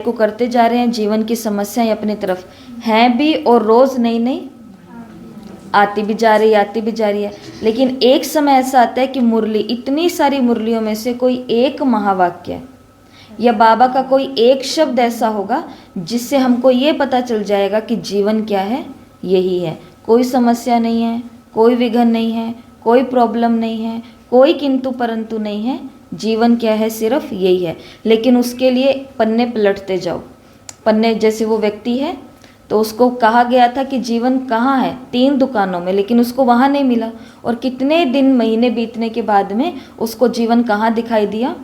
को करते जा रहे हैं, जीवन की समस्याएं अपनी तरफ हैं भी और रोज नई नई आती भी जा रही है। लेकिन एक समय ऐसा आता है कि मुरली, इतनी सारी मुरलियों में से कोई एक महावाक्य या बाबा का कोई एक शब्द ऐसा होगा जिससे हमको ये पता चल जाएगा कि जीवन क्या है, यही है। कोई समस्या नहीं है, कोई विघन नहीं है, कोई प्रॉब्लम नहीं है, कोई किंतु परंतु नहीं है, जीवन क्या है, सिर्फ यही है। लेकिन उसके लिए पन्ने पलटते जाओ। पन्ने, जैसे वो व्यक्ति है तो उसको कहा गया था कि जीवन कहाँ है, 3 दुकानों में, लेकिन उसको वहाँ नहीं मिला। और कितने दिन महीने बीतने के बाद में उसको जीवन कहाँ दिखाई दिया,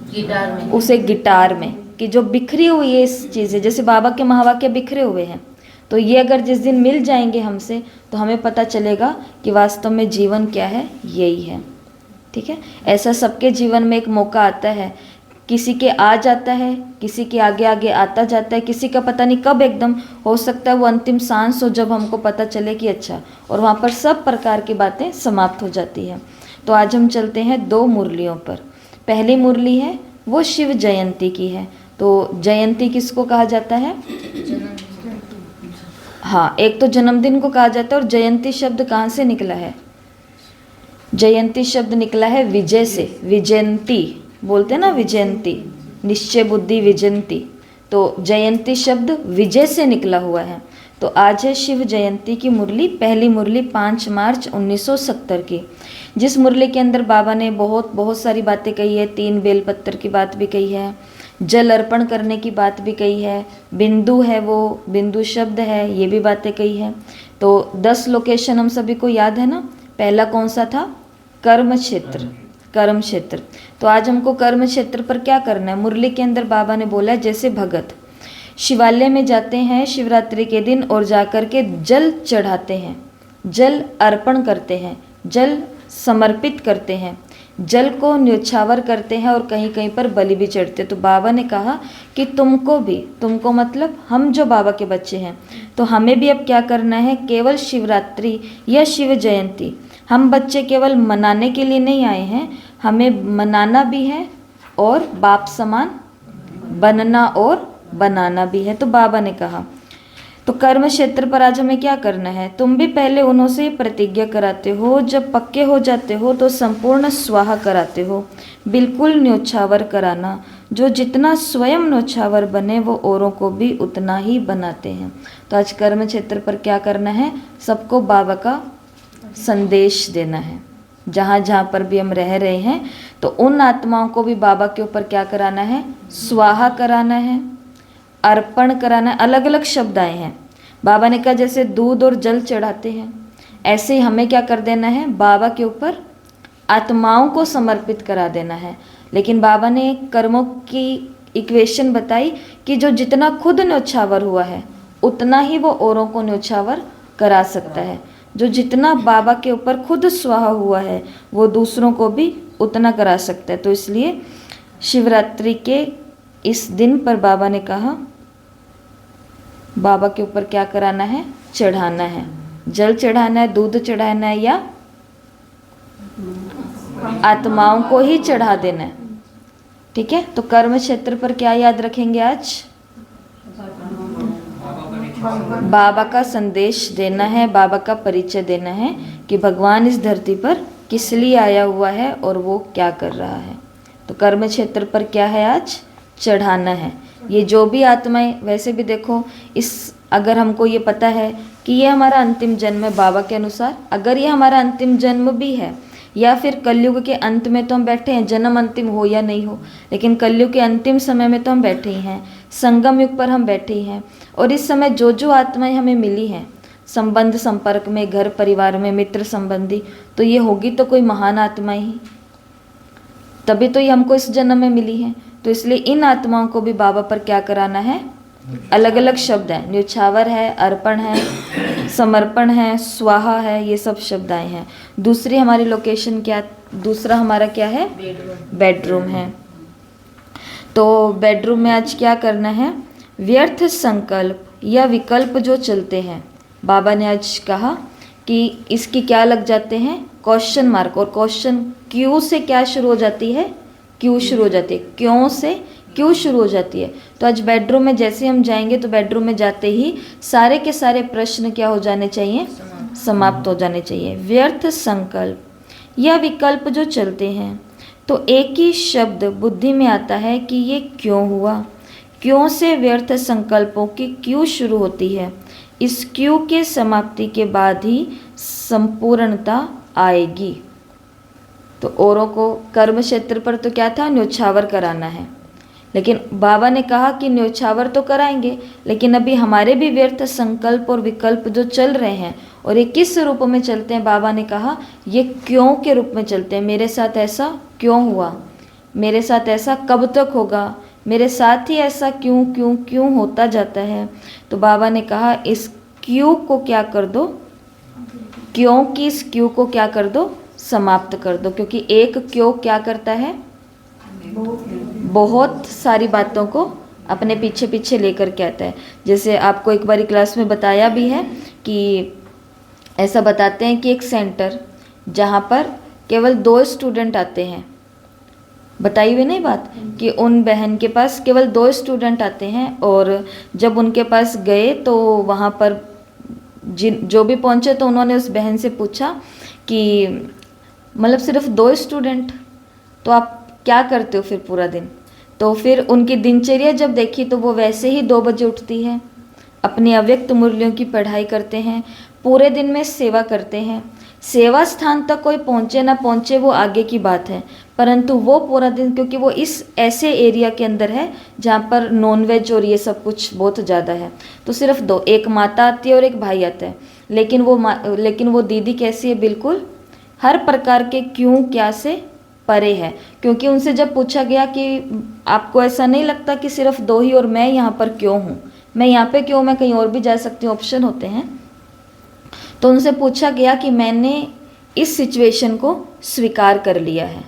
गिटार में। उसे गिटार में, कि जो बिखरी हुई है इस चीज़ें, जैसे बाबा के महावाक्य बिखरे हुए हैं, तो ये अगर जिस दिन मिल जाएंगे हमसे तो हमें पता चलेगा कि वास्तव में जीवन क्या है, यही है। ठीक है, ऐसा सबके जीवन में एक मौका आता है, किसी के आ जाता है, किसी के आगे आगे आता जाता है, किसी का पता नहीं कब एकदम हो सकता है वो अंतिम सांस हो जब हमको पता चले कि अच्छा, और वहाँ पर सब प्रकार की बातें समाप्त हो जाती है। तो आज हम चलते हैं 2 मुरलियों पर। पहली मुरली है वो शिव जयंती की है। तो जयंती किसको कहा जाता है? हाँ, एक तो जन्मदिन को कहा जाता है। और जयंती शब्द कहाँ से निकला है? जयंती शब्द निकला है विजय से। विजयंती बोलते हैं ना, विजयंती, निश्चय बुद्धि विजयंती। तो जयंती शब्द विजय से निकला हुआ है। तो आज है शिव जयंती की मुरली, पहली मुरली 5 मार्च 1970 की, जिस मुरली के अंदर बाबा ने बहुत सारी बातें कही है। 3 बेलपत्र की बात भी कही है, जल अर्पण करने की बात भी कही है, बिंदु है वो, बिंदु शब्द है, ये भी बातें कही है। तो 10 लोकेशन हम सभी को याद है ना। पहला कौन सा था? कर्म क्षेत्र, कर्म क्षेत्र। तो आज हमको कर्म क्षेत्र पर क्या करना है? मुरली के अंदर बाबा ने बोला है, जैसे भगत शिवालय में जाते हैं शिवरात्रि के दिन और जाकर के जल चढ़ाते हैं, जल अर्पण करते हैं, जल समर्पित करते हैं, जल को न्योछावर करते हैं और कहीं कहीं पर बलि भी चढ़ते। तो बाबा ने कहा कि तुमको भी, तुमको मतलब हम जो बाबा के बच्चे हैं, तो हमें भी अब क्या करना है? केवल शिवरात्रि या शिव जयंती हम बच्चे केवल मनाने के लिए नहीं आए हैं, हमें मनाना भी है और बाप समान बनना और बनाना भी है। तो बाबा ने कहा, तो कर्म क्षेत्र पर आज हमें क्या करना है? तुम भी पहले उन्हों से प्रतिज्ञा कराते हो, जब पक्के हो जाते हो तो संपूर्ण स्वाहा कराते हो, बिल्कुल न्योछावर कराना। जो जितना स्वयं न्योछावर बने वो औरों को भी उतना ही बनाते हैं। तो आज कर्म क्षेत्र पर क्या करना है? सबको बाबा का संदेश देना है। जहाँ जहाँ पर भी हम रह रहे हैं तो उन आत्माओं को भी बाबा के ऊपर क्या कराना है? स्वाहा कराना है, अर्पण कराना है। अलग अलग शब्द आए हैं। बाबा ने कहा जैसे दूध और जल चढ़ाते हैं, ऐसे ही हमें क्या कर देना है? बाबा के ऊपर आत्माओं को समर्पित करा देना है। लेकिन बाबा ने कर्मों की इक्वेशन बताई कि जो जितना खुद न्योछावर हुआ है उतना ही वो औरों को न्योछावर करा सकता है। जो जितना बाबा के ऊपर खुद स्वाहा हुआ है वो दूसरों को भी उतना करा सकता है। तो इसलिए शिवरात्रि के इस दिन पर बाबा ने कहा बाबा के ऊपर क्या कराना है? चढ़ाना है, जल चढ़ाना है, दूध चढ़ाना है, या आत्माओं को ही चढ़ा देना है। ठीक है, तो कर्म क्षेत्र पर क्या याद रखेंगे आज? बाबा का संदेश देना है, बाबा का परिचय देना है कि भगवान इस धरती पर किस लिए आया हुआ है और वो क्या कर रहा है। तो कर्म क्षेत्र पर क्या है? आज चढ़ाना है। ये जो भी आत्माएं, वैसे भी देखो, इस अगर हमको ये पता है कि ये हमारा अंतिम जन्म है बाबा के अनुसार, अगर ये हमारा अंतिम जन्म भी है या फिर कलयुग के अंत में तो हम बैठे हैं, जन्म अंतिम हो या नहीं हो, लेकिन कलयुग के अंतिम समय में तो हम बैठे ही हैं, संगम युग पर हम बैठे ही हैं। और इस समय जो जो आत्माएं हमें मिली हैं संबंध संपर्क में, घर परिवार में, मित्र संबंधी, तो ये होगी तो कोई महान आत्मा ही, तभी तो ये हमको इस जन्म में मिली है। तो इसलिए इन आत्माओं को भी बाबा पर क्या कराना है? अलग अलग शब्द हैं, न्योछावर है, अर्पण है, समर्पण है, स्वाहा है, ये सब शब्द आए हैं। दूसरी हमारी लोकेशन क्या? दूसरा हमारा क्या है? बेडरूम है। तो बेडरूम में आज क्या करना है? व्यर्थ संकल्प या विकल्प जो चलते हैं, बाबा ने आज कहा कि इसकी क्या लग जाते हैं? Question mark. और क्वेश्चन क्यों से क्या शुरू हो जाती है? क्यों शुरू हो जाती है। क्यों से क्यों शुरू हो जाती है। तो आज बेडरूम में जैसे हम जाएंगे तो बेडरूम में जाते ही सारे के सारे प्रश्न क्या हो जाने चाहिए, समाप्त हो जाने चाहिए। व्यर्थ संकल्प या विकल्प जो चलते हैं तो एक ही शब्द बुद्धि में आता है कि ये क्यों हुआ। क्यों से व्यर्थ संकल्पों की क्यों शुरू होती है। इस क्यों के समाप्ति के बाद ही संपूर्णता आएगी। तो औरों को कर्म क्षेत्र पर तो क्या था, न्योछावर कराना है, लेकिन बाबा ने कहा कि न्योछावर तो कराएंगे, लेकिन अभी हमारे भी व्यर्थ संकल्प और विकल्प जो चल रहे हैं और ये किस रूप में चलते हैं। बाबा ने कहा ये क्यों के रूप में चलते हैं। मेरे साथ ऐसा क्यों हुआ, मेरे साथ ऐसा कब तक होगा, मेरे साथ ही ऐसा क्यों क्यों क्यों होता जाता है। तो बाबा ने कहा इस क्यों को क्या कर दो, क्यों की इस क्यों को क्या कर दो, समाप्त कर दो। क्योंकि एक क्यों क्या करता है, बहुत सारी बातों को अपने पीछे पीछे लेकर के आता है। जैसे आपको एक बारी क्लास में बताया भी है कि ऐसा बताते हैं कि एक सेंटर जहाँ पर केवल 2 स्टूडेंट आते हैं, बताई हुई नहीं बात, कि उन बहन के पास केवल 2 स्टूडेंट आते हैं और जब उनके पास गए तो वहाँ पर जो भी पहुँचे तो उन्होंने उस बहन से पूछा कि मतलब सिर्फ 2 स्टूडेंट, तो आप क्या करते हो फिर पूरा दिन। तो फिर उनकी दिनचर्या जब देखी तो वो वैसे ही 2 बजे उठती है, अपनी अव्यक्त मुरलियों की पढ़ाई करते हैं, पूरे दिन में सेवा करते हैं। सेवा स्थान तक कोई पहुँचे ना पहुँचे वो आगे की बात है, परंतु वो पूरा दिन, क्योंकि वो इस ऐसे एरिया के अंदर है जहाँ पर नॉनवेज और ये सब कुछ बहुत ज़्यादा है, तो सिर्फ 2, एक माता आती है और एक भाई आता है। लेकिन वो दीदी कैसी है, बिल्कुल हर प्रकार के क्यों क्या से परे है। क्योंकि उनसे जब पूछा गया कि आपको ऐसा नहीं लगता कि सिर्फ 2 ही और मैं यहाँ पर क्यों हूँ, मैं यहाँ पे क्यों, मैं कहीं और भी जा सकती हूँ, ऑप्शन होते हैं। तो उनसे पूछा गया कि मैंने इस सिचुएशन को स्वीकार कर लिया है।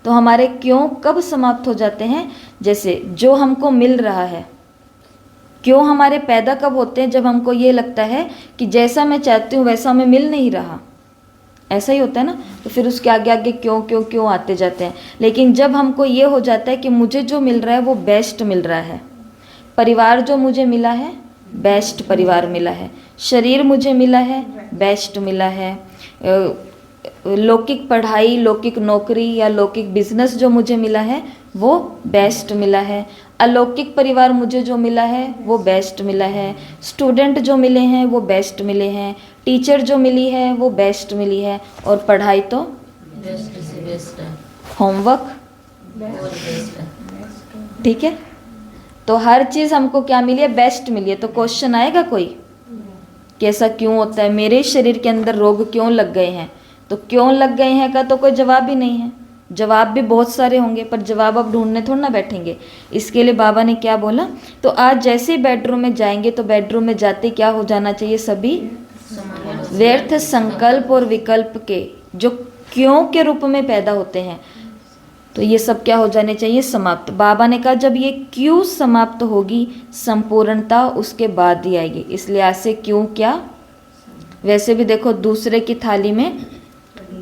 तो हमारे क्यों कब समाप्त हो जाते हैं, जैसे जो हमको मिल रहा है। क्यों हमारे पैदा कब होते हैं, जब हमको ये लगता है कि जैसा मैं चाहती हूँ वैसा हमें मिल नहीं रहा, ऐसा ही होता है ना। तो फिर उसके आगे आगे क्यों क्यों क्यों आते जाते हैं। लेकिन जब हमको ये हो जाता है कि मुझे जो मिल रहा है वो बेस्ट मिल रहा है, परिवार जो मुझे मिला है बेस्ट परिवार मिला है, शरीर मुझे मिला है बेस्ट मिला है, लौकिक पढ़ाई, लौकिक नौकरी या लौकिक बिजनेस जो मुझे मिला है वो बेस्ट मिला है, अलौकिक परिवार मुझे जो मिला है वो बेस्ट मिला है, स्टूडेंट जो मिले हैं वो बेस्ट मिले हैं, टीचर जो मिली है वो बेस्ट मिली है, और पढ़ाई तो बेस्ट से बेस्ट है, होमवर्क, और बेस्ट है। ठीक है। तो हर चीज़ हमको क्या मिली है, बेस्ट मिली है। तो क्वेश्चन आएगा कोई कि ऐसा क्यों होता है, मेरे शरीर के अंदर रोग क्यों लग गए हैं। तो क्यों लग गए हैं का तो कोई जवाब ही नहीं है, जवाब भी बहुत सारे होंगे पर जवाब अब ढूंढने थोड़ा ना बैठेंगे। इसके लिए बाबा ने क्या बोला, तो आज जैसे ही बेडरूम में जाएंगे तो बेडरूम में जाते क्या हो जाना चाहिए, सभी व्यर्थ संकल्प और विकल्प के जो क्यों के रूप में पैदा होते हैं तो ये सब क्या हो जाने चाहिए, समाप्त। बाबा ने कहा जब ये क्यों समाप्त होगी संपूर्णता उसके बाद ही आएगी। इसलिए आज से क्यों क्या, वैसे भी देखो दूसरे की थाली में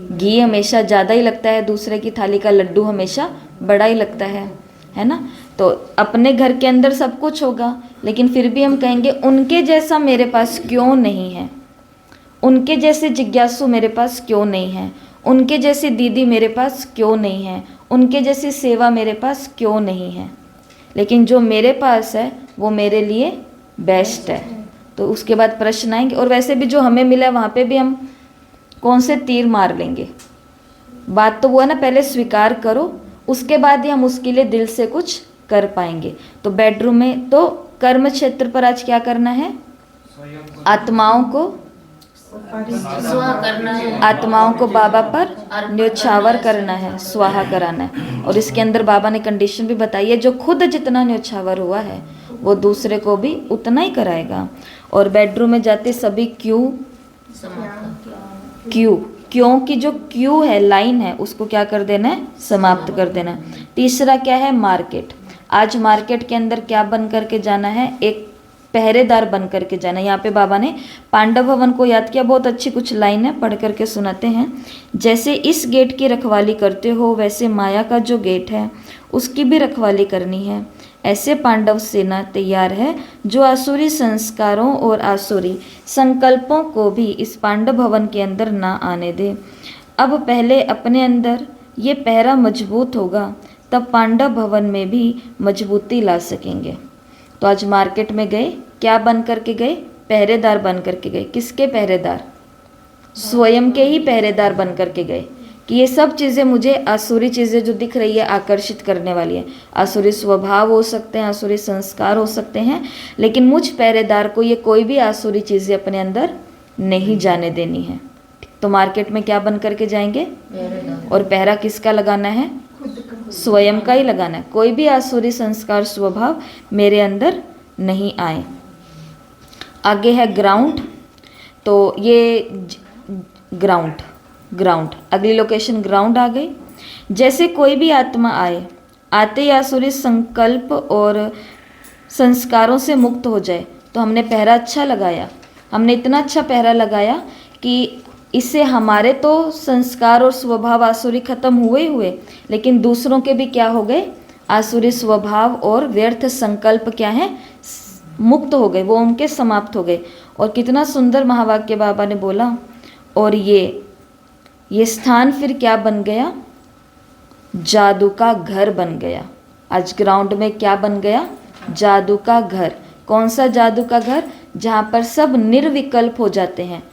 घी हमेशा ज़्यादा ही लगता है, दूसरे की थाली का लड्डू हमेशा बड़ा ही लगता है ना। तो अपने घर के अंदर सब कुछ होगा लेकिन फिर भी हम कहेंगे उनके जैसा मेरे पास क्यों नहीं है, उनके जैसे जिज्ञासु मेरे पास क्यों नहीं है, उनके जैसी दीदी मेरे पास क्यों नहीं है, उनके जैसी सेवा मेरे पास क्यों नहीं है। लेकिन जो मेरे पास है वो मेरे लिए बेस्ट है। तो उसके बाद प्रश्न आएंगे, और वैसे भी जो हमें मिला है वहाँ पे भी हम कौन से तीर मार लेंगे। बात तो वो है ना, पहले स्वीकार करो उसके बाद ही हम उसके लिए दिल से कुछ कर पाएंगे। तो बेडरूम में तो कर्म क्षेत्र पर आज क्या करना है, आत्माओं को स्वाहा करना है, आत्माओं को बाबा पर न्योछावर करना है, स्वाहा कराना है। और इसके अंदर बाबा ने कंडीशन भी बताई है, जो खुद जितना न्योछावर हुआ है वो दूसरे को भी उतना ही कराएगा। और बेडरूम में जाते सभी क्यों क्यों की जो क्यों है, लाइन है, उसको क्या कर देना है, समाप्त कर देना है। तीसरा क्या है, मार्केट। आज मार्केट के अंदर क्या बन करके जाना है, एक पहरेदार बन करके जाना है। यहाँ पे बाबा ने पांडव भवन को याद किया, बहुत अच्छी कुछ लाइन है, पढ़ करके सुनाते हैं। जैसे इस गेट की रखवाली करते हो वैसे माया का जो गेट है उसकी भी रखवाली करनी है। ऐसे पांडव सेना तैयार है जो आसुरी संस्कारों और आसुरी संकल्पों को भी इस पांडव भवन के अंदर ना आने दे। अब पहले अपने अंदर ये पहरा मजबूत होगा, तब पांडव भवन में भी मजबूती ला सकेंगे। तो आज मार्केट में गए, क्या बन करके गए? पहरेदार बन करके गए। किसके पहरेदार? स्वयं के ही पहरेदार बन करके गए कि ये सब चीज़ें मुझे, आसुरी चीज़ें जो दिख रही है आकर्षित करने वाली है, आसुरी स्वभाव हो सकते हैं, आसुरी संस्कार हो सकते हैं, लेकिन मुझ पहरेदार को ये कोई भी आसुरी चीज़ें अपने अंदर नहीं जाने देनी है। तो मार्केट में क्या बन करके जाएंगे? और पहरा किसका लगाना है? स्वयं का ही लगाना है। कोई भी आसुरी संस्कार स्वभाव मेरे अंदर नहीं आए। आगे है ग्राउंड। तो ये ग्राउंड अगली लोकेशन ग्राउंड आ गई। जैसे कोई भी आत्मा आए, आते ही आसुरी संकल्प और संस्कारों से मुक्त हो जाए। तो हमने पहरा अच्छा लगाया, हमने इतना अच्छा पहरा लगाया कि इससे हमारे तो संस्कार और स्वभाव आसुरी खत्म हुए, लेकिन दूसरों के भी क्या हो गए? आसुरी स्वभाव और व्यर्थ संकल्प क्या है? मुक्त हो गए, वो उनके समाप्त हो गए। और कितना सुंदर महावाक्य बाबा ने बोला। और ये स्थान फिर क्या बन गया? जादू का घर बन गया। आज ग्राउंड में क्या बन गया? जादू का घर। कौन सा जादू का घर? जहाँ पर सब निर्विकल्प हो जाते हैं,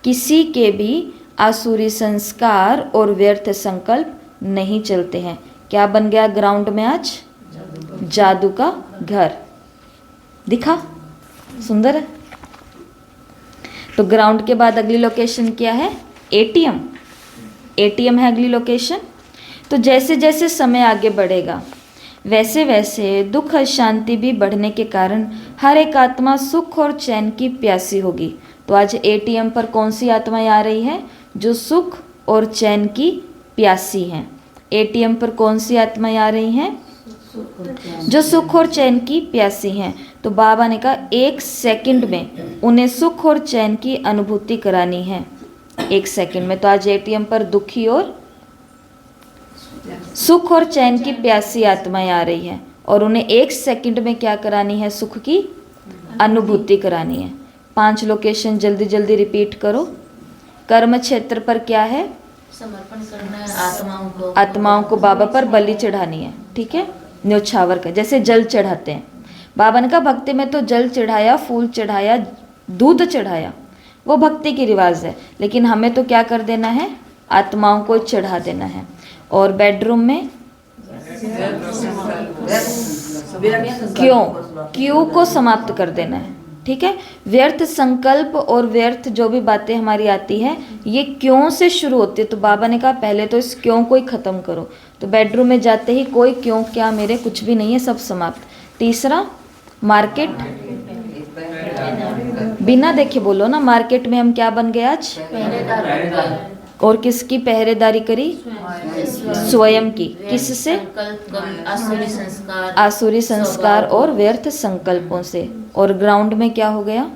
किसी के भी आसुरी संस्कार और व्यर्थ संकल्प नहीं चलते हैं। क्या बन गया ग्राउंड में आज? जादू का घर। दिखा? सुंदर है। तो ग्राउंड के बाद अगली लोकेशन क्या है? एटीएम। एटीएम है अगली लोकेशन। तो जैसे जैसे समय आगे बढ़ेगा, वैसे वैसे दुख अशांति भी बढ़ने के कारण हर एक आत्मा सुख और चैन की प्यासी होगी। तो आज एटीएम पर कौन सी आत्माएं आ रही हैं? जो सुख और चैन की प्यासी हैं। एटीएम पर कौन सी आत्माएं आ रही हैं? जो सुख और चैन की प्यासी हैं। तो बाबा ने कहा 1 सेकंड में उन्हें सुख और चैन की अनुभूति करानी है। 1 सेकंड में। तो आज एटीएम पर दुखी और सुख और चैन की प्यासी आत्माएं आ रही हैं और उन्हें 1 सेकंड में क्या करानी है? सुख की अनुभूति करानी है। 5 लोकेशन जल्दी जल्दी रिपीट करो। कर्म क्षेत्र पर क्या है? समर्पण करना है आत्माओं को बाबा पर बलि चढ़ानी है। ठीक है, न्योछावर का, जैसे जल चढ़ाते हैं। बाबा ने कहा भक्ति में तो जल चढ़ाया, फूल चढ़ाया, दूध चढ़ाया, वो भक्ति की रिवाज है, लेकिन हमें तो क्या कर देना है? आत्माओं को चढ़ा देना है। और बेडरूम में क्यों को समाप्त कर देना है। ठीक है, व्यर्थ संकल्प और व्यर्थ जो भी बातें हमारी आती है, ये क्यों से शुरू होती है। तो बाबा ने कहा पहले तो इस क्यों को ही खत्म करो। तो बेडरूम में जाते ही कोई क्यों क्या मेरे कुछ भी नहीं है, सब समाप्त। तीसरा, मार्केट। बिना देखे बोलो ना, मार्केट में हम क्या बन गए आज? और किसकी पहरेदारी करी? स्वयं की। किससे? आसुरी संस्कार और व्यर्थ संकल्पों से। और ग्राउंड में क्या हो गया?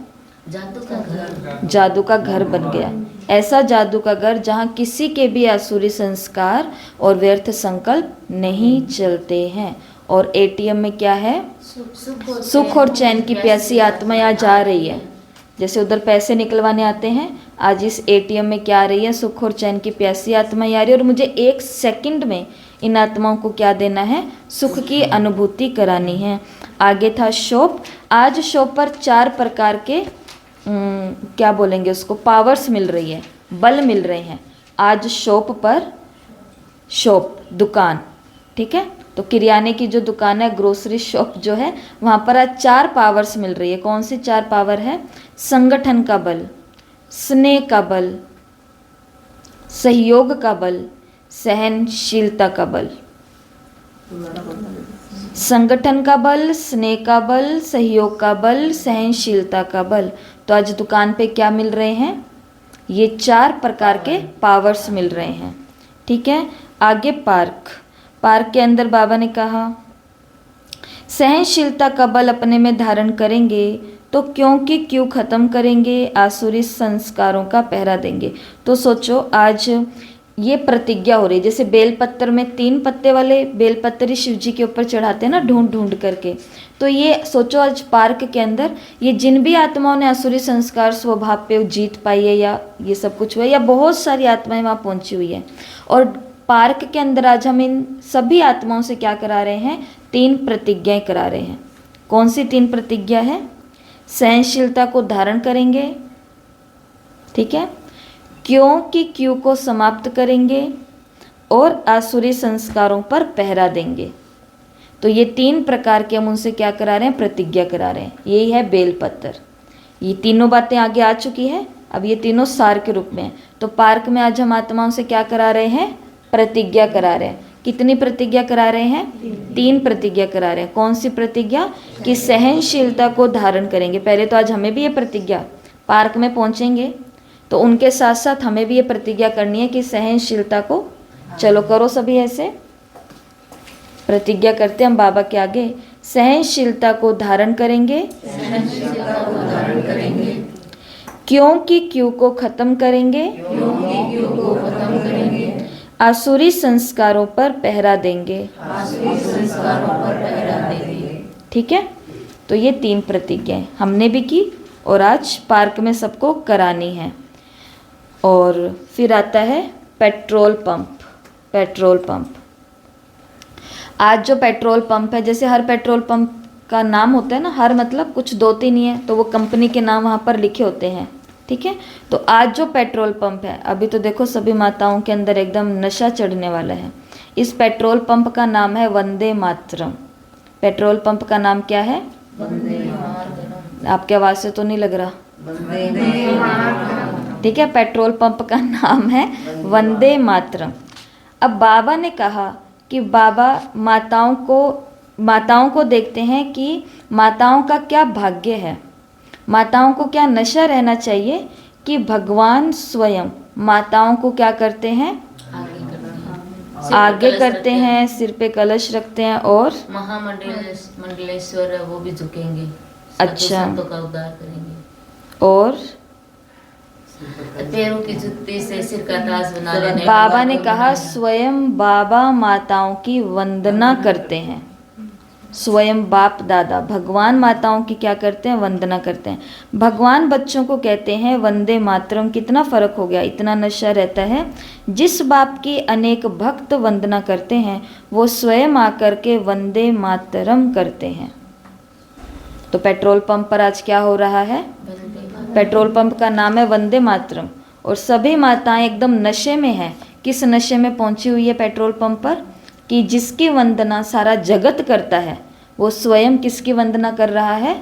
जादू का घर बन गया। ऐसा जादू का घर जहाँ किसी के भी आसुरी संस्कार और व्यर्थ संकल्प नहीं चलते हैं। और एटीएम में क्या है? सुख और चैन की प्यासी आत्मा यहाँ जा रही है। जैसे उधर पैसे निकलवाने आते हैं, आज इस एटीएम में क्या आ रही है? सुख और चैन की प्यासी आत्मा आ रही है। और मुझे 1 सेकंड में इन आत्माओं को क्या देना है? सुख की अनुभूति करानी है। आगे था शॉप। आज शॉप पर 4 प्रकार के क्या बोलेंगे उसको, पावर्स मिल रही है, बल मिल रहे हैं आज शॉप पर। शॉप दुकान, ठीक है। तो किराने की जो दुकान है, ग्रोसरी शॉप जो है, वहाँ पर आज 4 पावर्स मिल रही है। कौन सी 4 पावर है? संगठन का बल, स्नेह का बल, सहयोग का बल, सहनशीलता का बल। संगठन का बल, स्नेह का बल, सहयोग का बल, सहनशीलता का बल। तो आज दुकान पे क्या मिल रहे हैं? ये 4 प्रकार के पावर्स मिल रहे हैं। ठीक है। आगे पार्क। पार्क के अंदर बाबा ने कहा सहनशीलता का बल अपने में धारण करेंगे तो क्योंकि क्यों खत्म करेंगे, आसुरी संस्कारों का पहरा देंगे। तो सोचो आज ये प्रतिज्ञा हो रही है। जैसे बेलपत्र में 3 पत्ते वाले बेलपत्र ही शिव जी के ऊपर चढ़ाते हैं ना, ढूंढ ढूंढ करके। तो ये सोचो आज पार्क के अंदर ये जिन भी आत्माओं ने आसुरी संस्कार स्वभाव पे जीत पाई है, या ये सब कुछ हुआ है, या बहुत सारी आत्माएं वहाँ पहुंची हुई है, और पार्क के अंदर आज हम इन सभी आत्माओं से क्या करा रहे हैं? 3 प्रतिज्ञाएं करा रहे हैं। कौन सी 3 प्रतिज्ञा है? सहनशीलता को धारण करेंगे, ठीक है, क्यों की क्यों को समाप्त करेंगे, और आसुरी संस्कारों पर पहरा देंगे। तो ये 3 प्रकार के हम उनसे क्या करा रहे हैं? प्रतिज्ञा करा रहे हैं। यही है बेलपत्र। ये तीनों बातें आगे आ चुकी है, अब ये तीनों सार के रूप में है। तो पार्क में आज हम आत्माओं से क्या करा रहे हैं? प्रतिज्ञा करा रहे हैं। कितनी प्रतिज्ञा करा रहे हैं? 3 प्रतिज्ञा करा रहे हैं। कौन सी प्रतिज्ञा? कि सहनशीलता को धारण करेंगे। पहले तो आज हमें भी ये प्रतिज्ञा, पार्क में पहुंचेंगे तो उनके साथ साथ हमें भी ये प्रतिज्ञा करनी है कि सहनशीलता को, चलो करो सभी ऐसे प्रतिज्ञा करते हम बाबा के आगे। सहनशीलता को धारण करेंगे, क्यों की क्यों को खत्म करेंगे, आसुरी संस्कारों पर पहरा देंगे। ठीक है, तो ये 3 प्रतिज्ञाएं हमने भी की और आज पार्क में सबको करानी है। और फिर आता है पेट्रोल पंप। पेट्रोल पंप, आज जो पेट्रोल पंप है, जैसे हर पेट्रोल पंप का नाम होता है ना, हर मतलब कुछ 2-3 ही है, तो वो कंपनी के नाम वहाँ पर लिखे होते हैं। ठीक है, तो आज जो पेट्रोल पंप है, अभी तो देखो सभी माताओं के अंदर एकदम नशा चढ़ने वाला है। इस पेट्रोल पंप का नाम है वंदे मातरम। पेट्रोल पंप का नाम क्या है? आपके आवाज़ से तो नहीं लग रहा। ठीक है, पेट्रोल पंप का नाम है वंदे मातरम। अब बाबा ने कहा कि बाबा माताओं को देखते हैं कि माताओं का क्या भाग्य है, माताओं को क्या नशा रहना चाहिए कि भगवान स्वयं माताओं को क्या करते हैं? आगे करते हैं, सिर पे कलश रखते हैं और महामंडलेश्वर वो भी झुकेंगे। अच्छा, संतों का उद्धार करेंगे और पैरों की जुत्ती से सिर का ताज बना लेने। बाबा ने कहा स्वयं बाबा माताओं की वंदना करते हैं। स्वयं बाप दादा भगवान माताओं की क्या करते हैं? वंदना करते हैं। भगवान बच्चों को कहते हैं वंदे मातरम। कितना फर्क हो गया, इतना नशा रहता है। जिस बाप की अनेक भक्त वंदना करते हैं वो स्वयं आकर के वंदे मातरम करते हैं। तो पेट्रोल पंप पर आज क्या हो रहा है? पेट्रोल पंप का नाम है वंदे मातरम, और सभी माताएं एकदम नशे में हैं। किस नशे में पहुंची हुई है पेट्रोल पंप पर? कि जिसकी वंदना सारा जगत करता है वो स्वयं किसकी वंदना कर रहा है?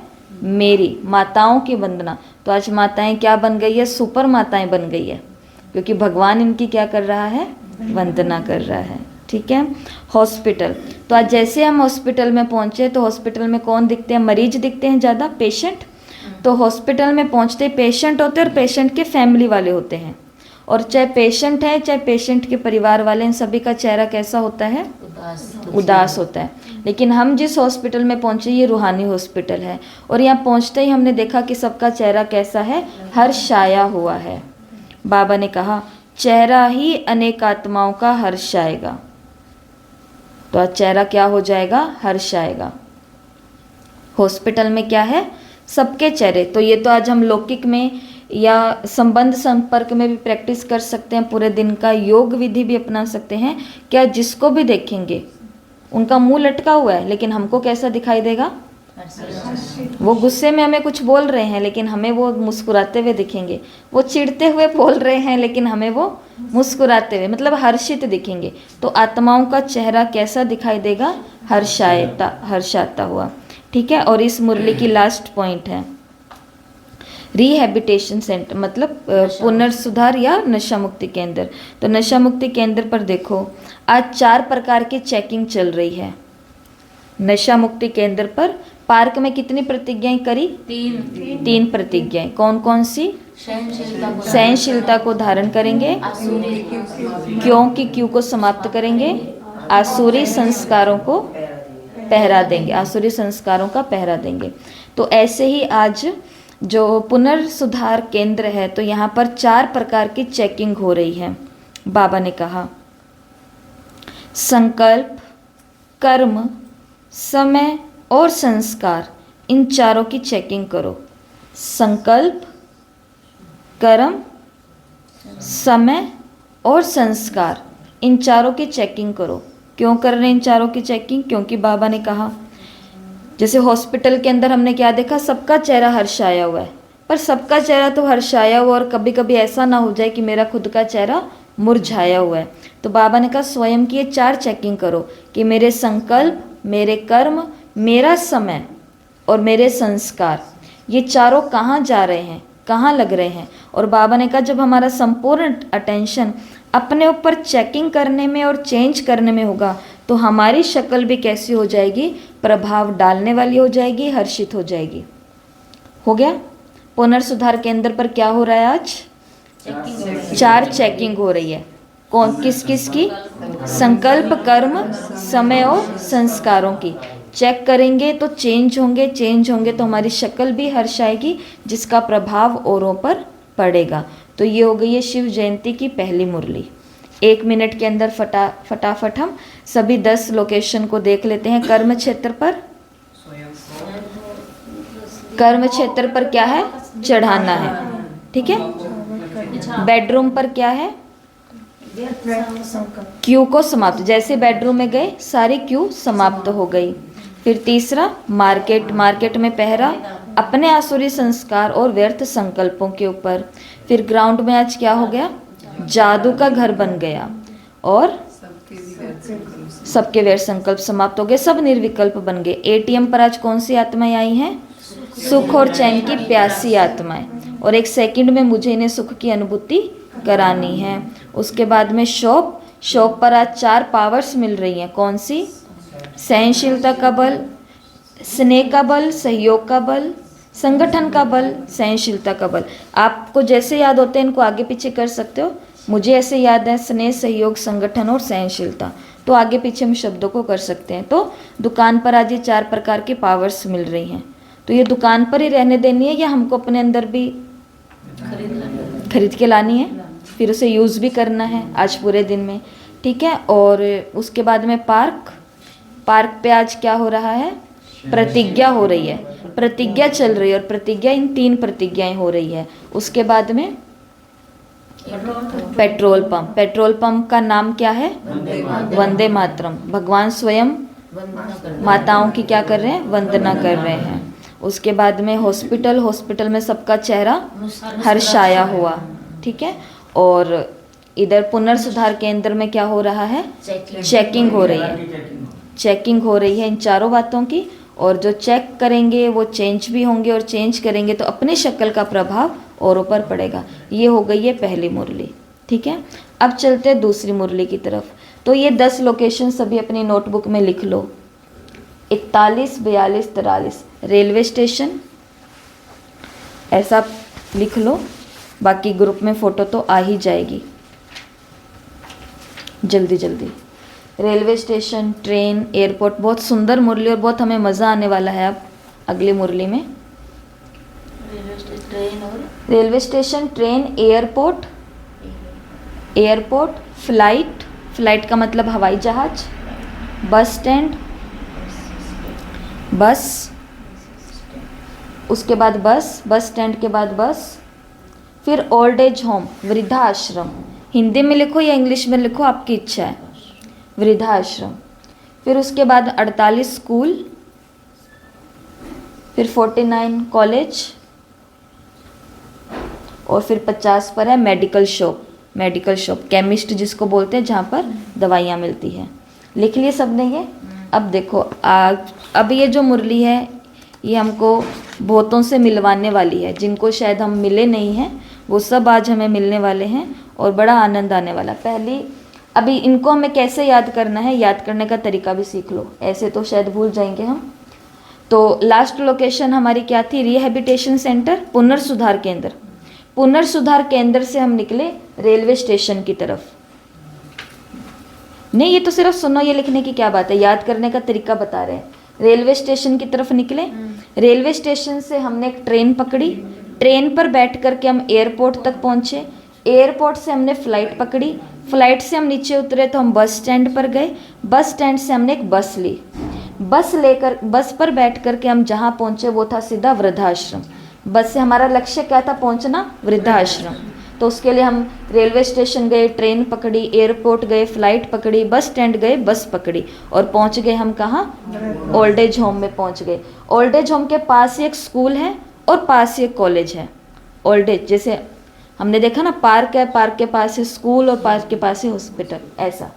मेरी, माताओं की वंदना। तो आज माताएं क्या बन गई है? सुपर माताएं बन गई है, क्योंकि भगवान इनकी क्या कर रहा है? वंदना कर रहा है। ठीक है, हॉस्पिटल। तो आज जैसे हम हॉस्पिटल में पहुंचे तो हॉस्पिटल में कौन दिखते हैं? मरीज दिखते हैं ज़्यादा, पेशेंट। तो हॉस्पिटल में पहुंचते पेशेंट होते हैं और पेशेंट के फैमिली वाले होते हैं, और चाहे पेशेंट है चाहे पेशेंट के परिवार वाले, इन सभी का चेहरा कैसा होता है? उदास होता है। लेकिन हम जिस हॉस्पिटल में पहुंचे ये रूहानी हॉस्पिटल है, और यहाँ पहुंचते ही हमने देखा कि सबका चेहरा कैसा है? हर्षाया हुआ है। बाबा ने कहा चेहरा ही अनेक आत्माओं का हर्षाएगा। तो आज चेहरा क्या हो जाएगा? हर्षाएगा। हॉस्पिटल में क्या है? सबके चेहरे। तो ये तो आज हम लौकिक में या संबंध संपर्क में भी प्रैक्टिस कर सकते हैं, पूरे दिन का योग विधि भी अपना सकते हैं। क्या जिसको भी देखेंगे उनका मुंह लटका हुआ है, लेकिन हमको कैसा दिखाई देगा? वो गुस्से में हमें कुछ बोल रहे हैं लेकिन हमें वो मुस्कुराते हुए दिखेंगे। वो चिढ़ते हुए बोल रहे हैं लेकिन हमें वो मुस्कुराते हुए, मतलब हर्षित दिखेंगे। तो आत्माओं का चेहरा कैसा दिखाई देगा? हर्षाता हुआ। ठीक है, और इस मुरली की लास्ट पॉइंट है रिहैबिटेशन सेंटर, मतलब पुनर्सुधार या नशा मुक्ति केंद्र। तो नशा मुक्ति केंद्र पर देखो आज 4 प्रकार की चेकिंग चल रही है। नशा मुक्ति केंद्र पर पार्क में कितनी प्रतिज्ञाएं करी? 3 प्रतिज्ञाएं। कौन कौन सी? सहनशीलता को धारण करेंगे, क्यों की क्यों को समाप्त करेंगे, आसुरी संस्कारों को पहरा देंगे, आसुरी संस्कारों का पहरा देंगे। तो ऐसे ही आज जो पुनर्सुधार केंद्र है तो यहाँ पर 4 प्रकार की चेकिंग हो रही है। बाबा ने कहा, संकल्प, कर्म, समय और संस्कार, इन चारों की चेकिंग करो। संकल्प, कर्म, समय और संस्कार, इन चारों की चेकिंग करो। क्यों कर रहे हैं इन चारों की चेकिंग? क्योंकि बाबा ने कहा, जैसे हॉस्पिटल के अंदर हमने क्या देखा, सबका चेहरा हर्षाया हुआ है, पर सबका चेहरा तो हर्षाया हुआ और कभी कभी ऐसा ना हो जाए कि मेरा खुद का चेहरा मुरझाया हुआ है। तो बाबा ने कहा स्वयं की ये 4 चेकिंग करो कि मेरे संकल्प, मेरे कर्म, मेरा समय और मेरे संस्कार, ये चारों कहाँ जा रहे हैं, कहाँ लग रहे हैं। और बाबा ने कहा जब हमारा संपूर्ण अटेंशन अपने ऊपर चेकिंग करने में और चेंज करने में होगा तो हमारी शक्ल भी कैसी हो जाएगी, प्रभाव डालने वाली हो जाएगी, हर्षित हो जाएगी। हो गया। पुनर्सुधार केंद्र पर क्या हो रहा है आज? 4 चेकिंग हो रही है। कौन किस किस की? संकल्प, कर्म, समय और संस्कारों की। चेक करेंगे तो चेंज होंगे, चेंज होंगे तो हमारी शक्ल भी हर्षाएगी, जिसका प्रभाव औरों पर पड़ेगा। तो ये हो गई है शिव जयंती की पहली मुरली। 1 मिनट के अंदर फटाफट हम सभी 10 लोकेशन को देख लेते हैं। कर्म क्षेत्र पर, कर्म क्षेत्र पर क्या है? चढ़ाना है, ठीक है। बेडरूम पर क्या है? क्यू को समाप्त, जैसे बेडरूम में गए सारी क्यू समाप्त हो गई। फिर तीसरा मार्केट, मार्केट में पहरा अपने आसुरी संस्कार और व्यर्थ संकल्पों के ऊपर। फिर ग्राउंड में आज क्या हो गया? जादू का घर बन गया और सबके व्यर्थ संकल्प समाप्त हो गए, सब निर्विकल्प बन गए। एटीएम पर आज कौन सी आत्माएं आई हैं? सुख और चैन की प्यासी आत्माएं। और 1 सेकंड में मुझे इन्हें सुख की अनुभूति करानी है। उसके बाद में शॉप, शॉप पर आज 4 पावर्स मिल रही हैं। कौन सी? सहनशीलता का बल, स्नेह का बल, सहयोग का बल, संगठन का बल, सहनशीलता का बल। आपको जैसे याद होते हैं इनको आगे पीछे कर सकते हो। मुझे ऐसे याद है स्नेह, सहयोग, संगठन और सहनशीलता, तो आगे पीछे हम शब्दों को कर सकते हैं। तो दुकान पर आज ये 4 प्रकार की पावर्स मिल रही हैं। तो ये दुकान पर ही रहने देनी है या हमको अपने अंदर भी खरीद के लानी है, फिर उसे यूज़ भी करना है आज पूरे दिन में, ठीक है। और उसके बाद में पार्क, पार्क पे आज क्या हो रहा है? प्रतिज्ञा हो रही है, प्रतिज्ञा चल रही है। और प्रतिज्ञा, इन 3 प्रतिज्ञाएं हो रही है। उसके बाद में पेट्रोल पंप, पेट्रोल पंप का नाम क्या है? वंदे मातरम। भगवान स्वयं माताओं की क्या कर रहे हैं? वंदना कर रहे हैं। उसके बाद में हॉस्पिटल, हॉस्पिटल में सबका चेहरा हर्षाया हुआ, ठीक है। और इधर पुनर्सुधार केंद्र में क्या हो रहा है? चेकिंग हो रही है, चेकिंग हो रही है इन चारों बातों की। और जो चेक करेंगे वो चेंज भी होंगे, और चेंज करेंगे तो अपनी शक्ल का प्रभाव औरों पर पड़ेगा। ये हो गई है पहली मुरली, ठीक है। अब चलते हैं दूसरी मुरली की तरफ। तो ये 10 लोकेशन सभी अपनी नोटबुक में लिख लो। 41, 42, 43 रेलवे स्टेशन, ऐसा लिख लो। बाकी ग्रुप में फ़ोटो तो आ ही जाएगी, जल्दी जल्दी। रेलवे स्टेशन, ट्रेन, एयरपोर्ट, बहुत सुंदर मुरली और बहुत हमें मज़ा आने वाला है अब अगली मुरली में। Railway station, train, airport, airport, flight, flight का मतलब हवाई जहाज, बस स्टैंड, बस, उसके बाद बस, बस स्टैंड के बाद बस, फिर ओल्ड एज होम, वृद्धा आश्रम। हिंदी में लिखो या इंग्लिश में लिखो, आपकी इच्छा है। वृद्धा आश्रम। फिर उसके बाद 48 स्कूल, फिर 49 कॉलेज, और फिर 50 पर है medical shop. Medical shop chemist जिसको बोलते हैं, जहाँ पर दवाइयाँ मिलती हैं। लिख लिए सबने ये? अब देखो अब ये जो मुरली है ये हमको बहुतों से मिलवाने वाली है। जिनको शायद हम मिले नहीं हैं वो सब आज हमें मिलने वाले हैं और बड़ा आनंद आने वाला। पहली अभी इनको हमें कैसे याद करना है, याद करने का तरीका भी सीख लो, ऐसे तो शायद भूल जाएंगे हम। तो लास्ट लोकेशन हमारी क्या थी? रिहैबिलिटेशन सेंटर, पुनर्सुधार केंद्र। पुनर्सुधार केंद्र से हम निकले रेलवे स्टेशन की तरफ। नहीं, ये तो सिर्फ सुनो, ये लिखने की क्या बात है, याद करने का तरीका बता रहे हैं। रेलवे स्टेशन की तरफ निकले, रेलवे स्टेशन से हमने एक ट्रेन पकड़ी, ट्रेन पर बैठ करके हम एयरपोर्ट तक पहुंचे, एयरपोर्ट से हमने फ़्लाइट पकड़ी, फ्लाइट से हम नीचे उतरे तो हम बस स्टैंड पर गए, बस स्टैंड से हमने एक बस ली, बस पर बैठ कर के हम जहाँ पहुँचे वो था सीधा वृद्धाश्रम। बस से हमारा लक्ष्य क्या था? पहुँचना वृद्धाश्रम। तो उसके लिए हम रेलवे स्टेशन गए, ट्रेन पकड़ी, एयरपोर्ट गए, फ्लाइट पकड़ी, बस स्टैंड गए, बस पकड़ी और पहुँच गए हम कहाँ? ओल्ड एज होम में पहुँच गए। ओल्ड एज होम के पास ही एक स्कूल है और पास ही एक कॉलेज है। ओल्ड एज जैसे हमने देखा ना, पार्क है, पार्क के पास है स्कूल और पार्क के पास है हॉस्पिटल, ऐसा।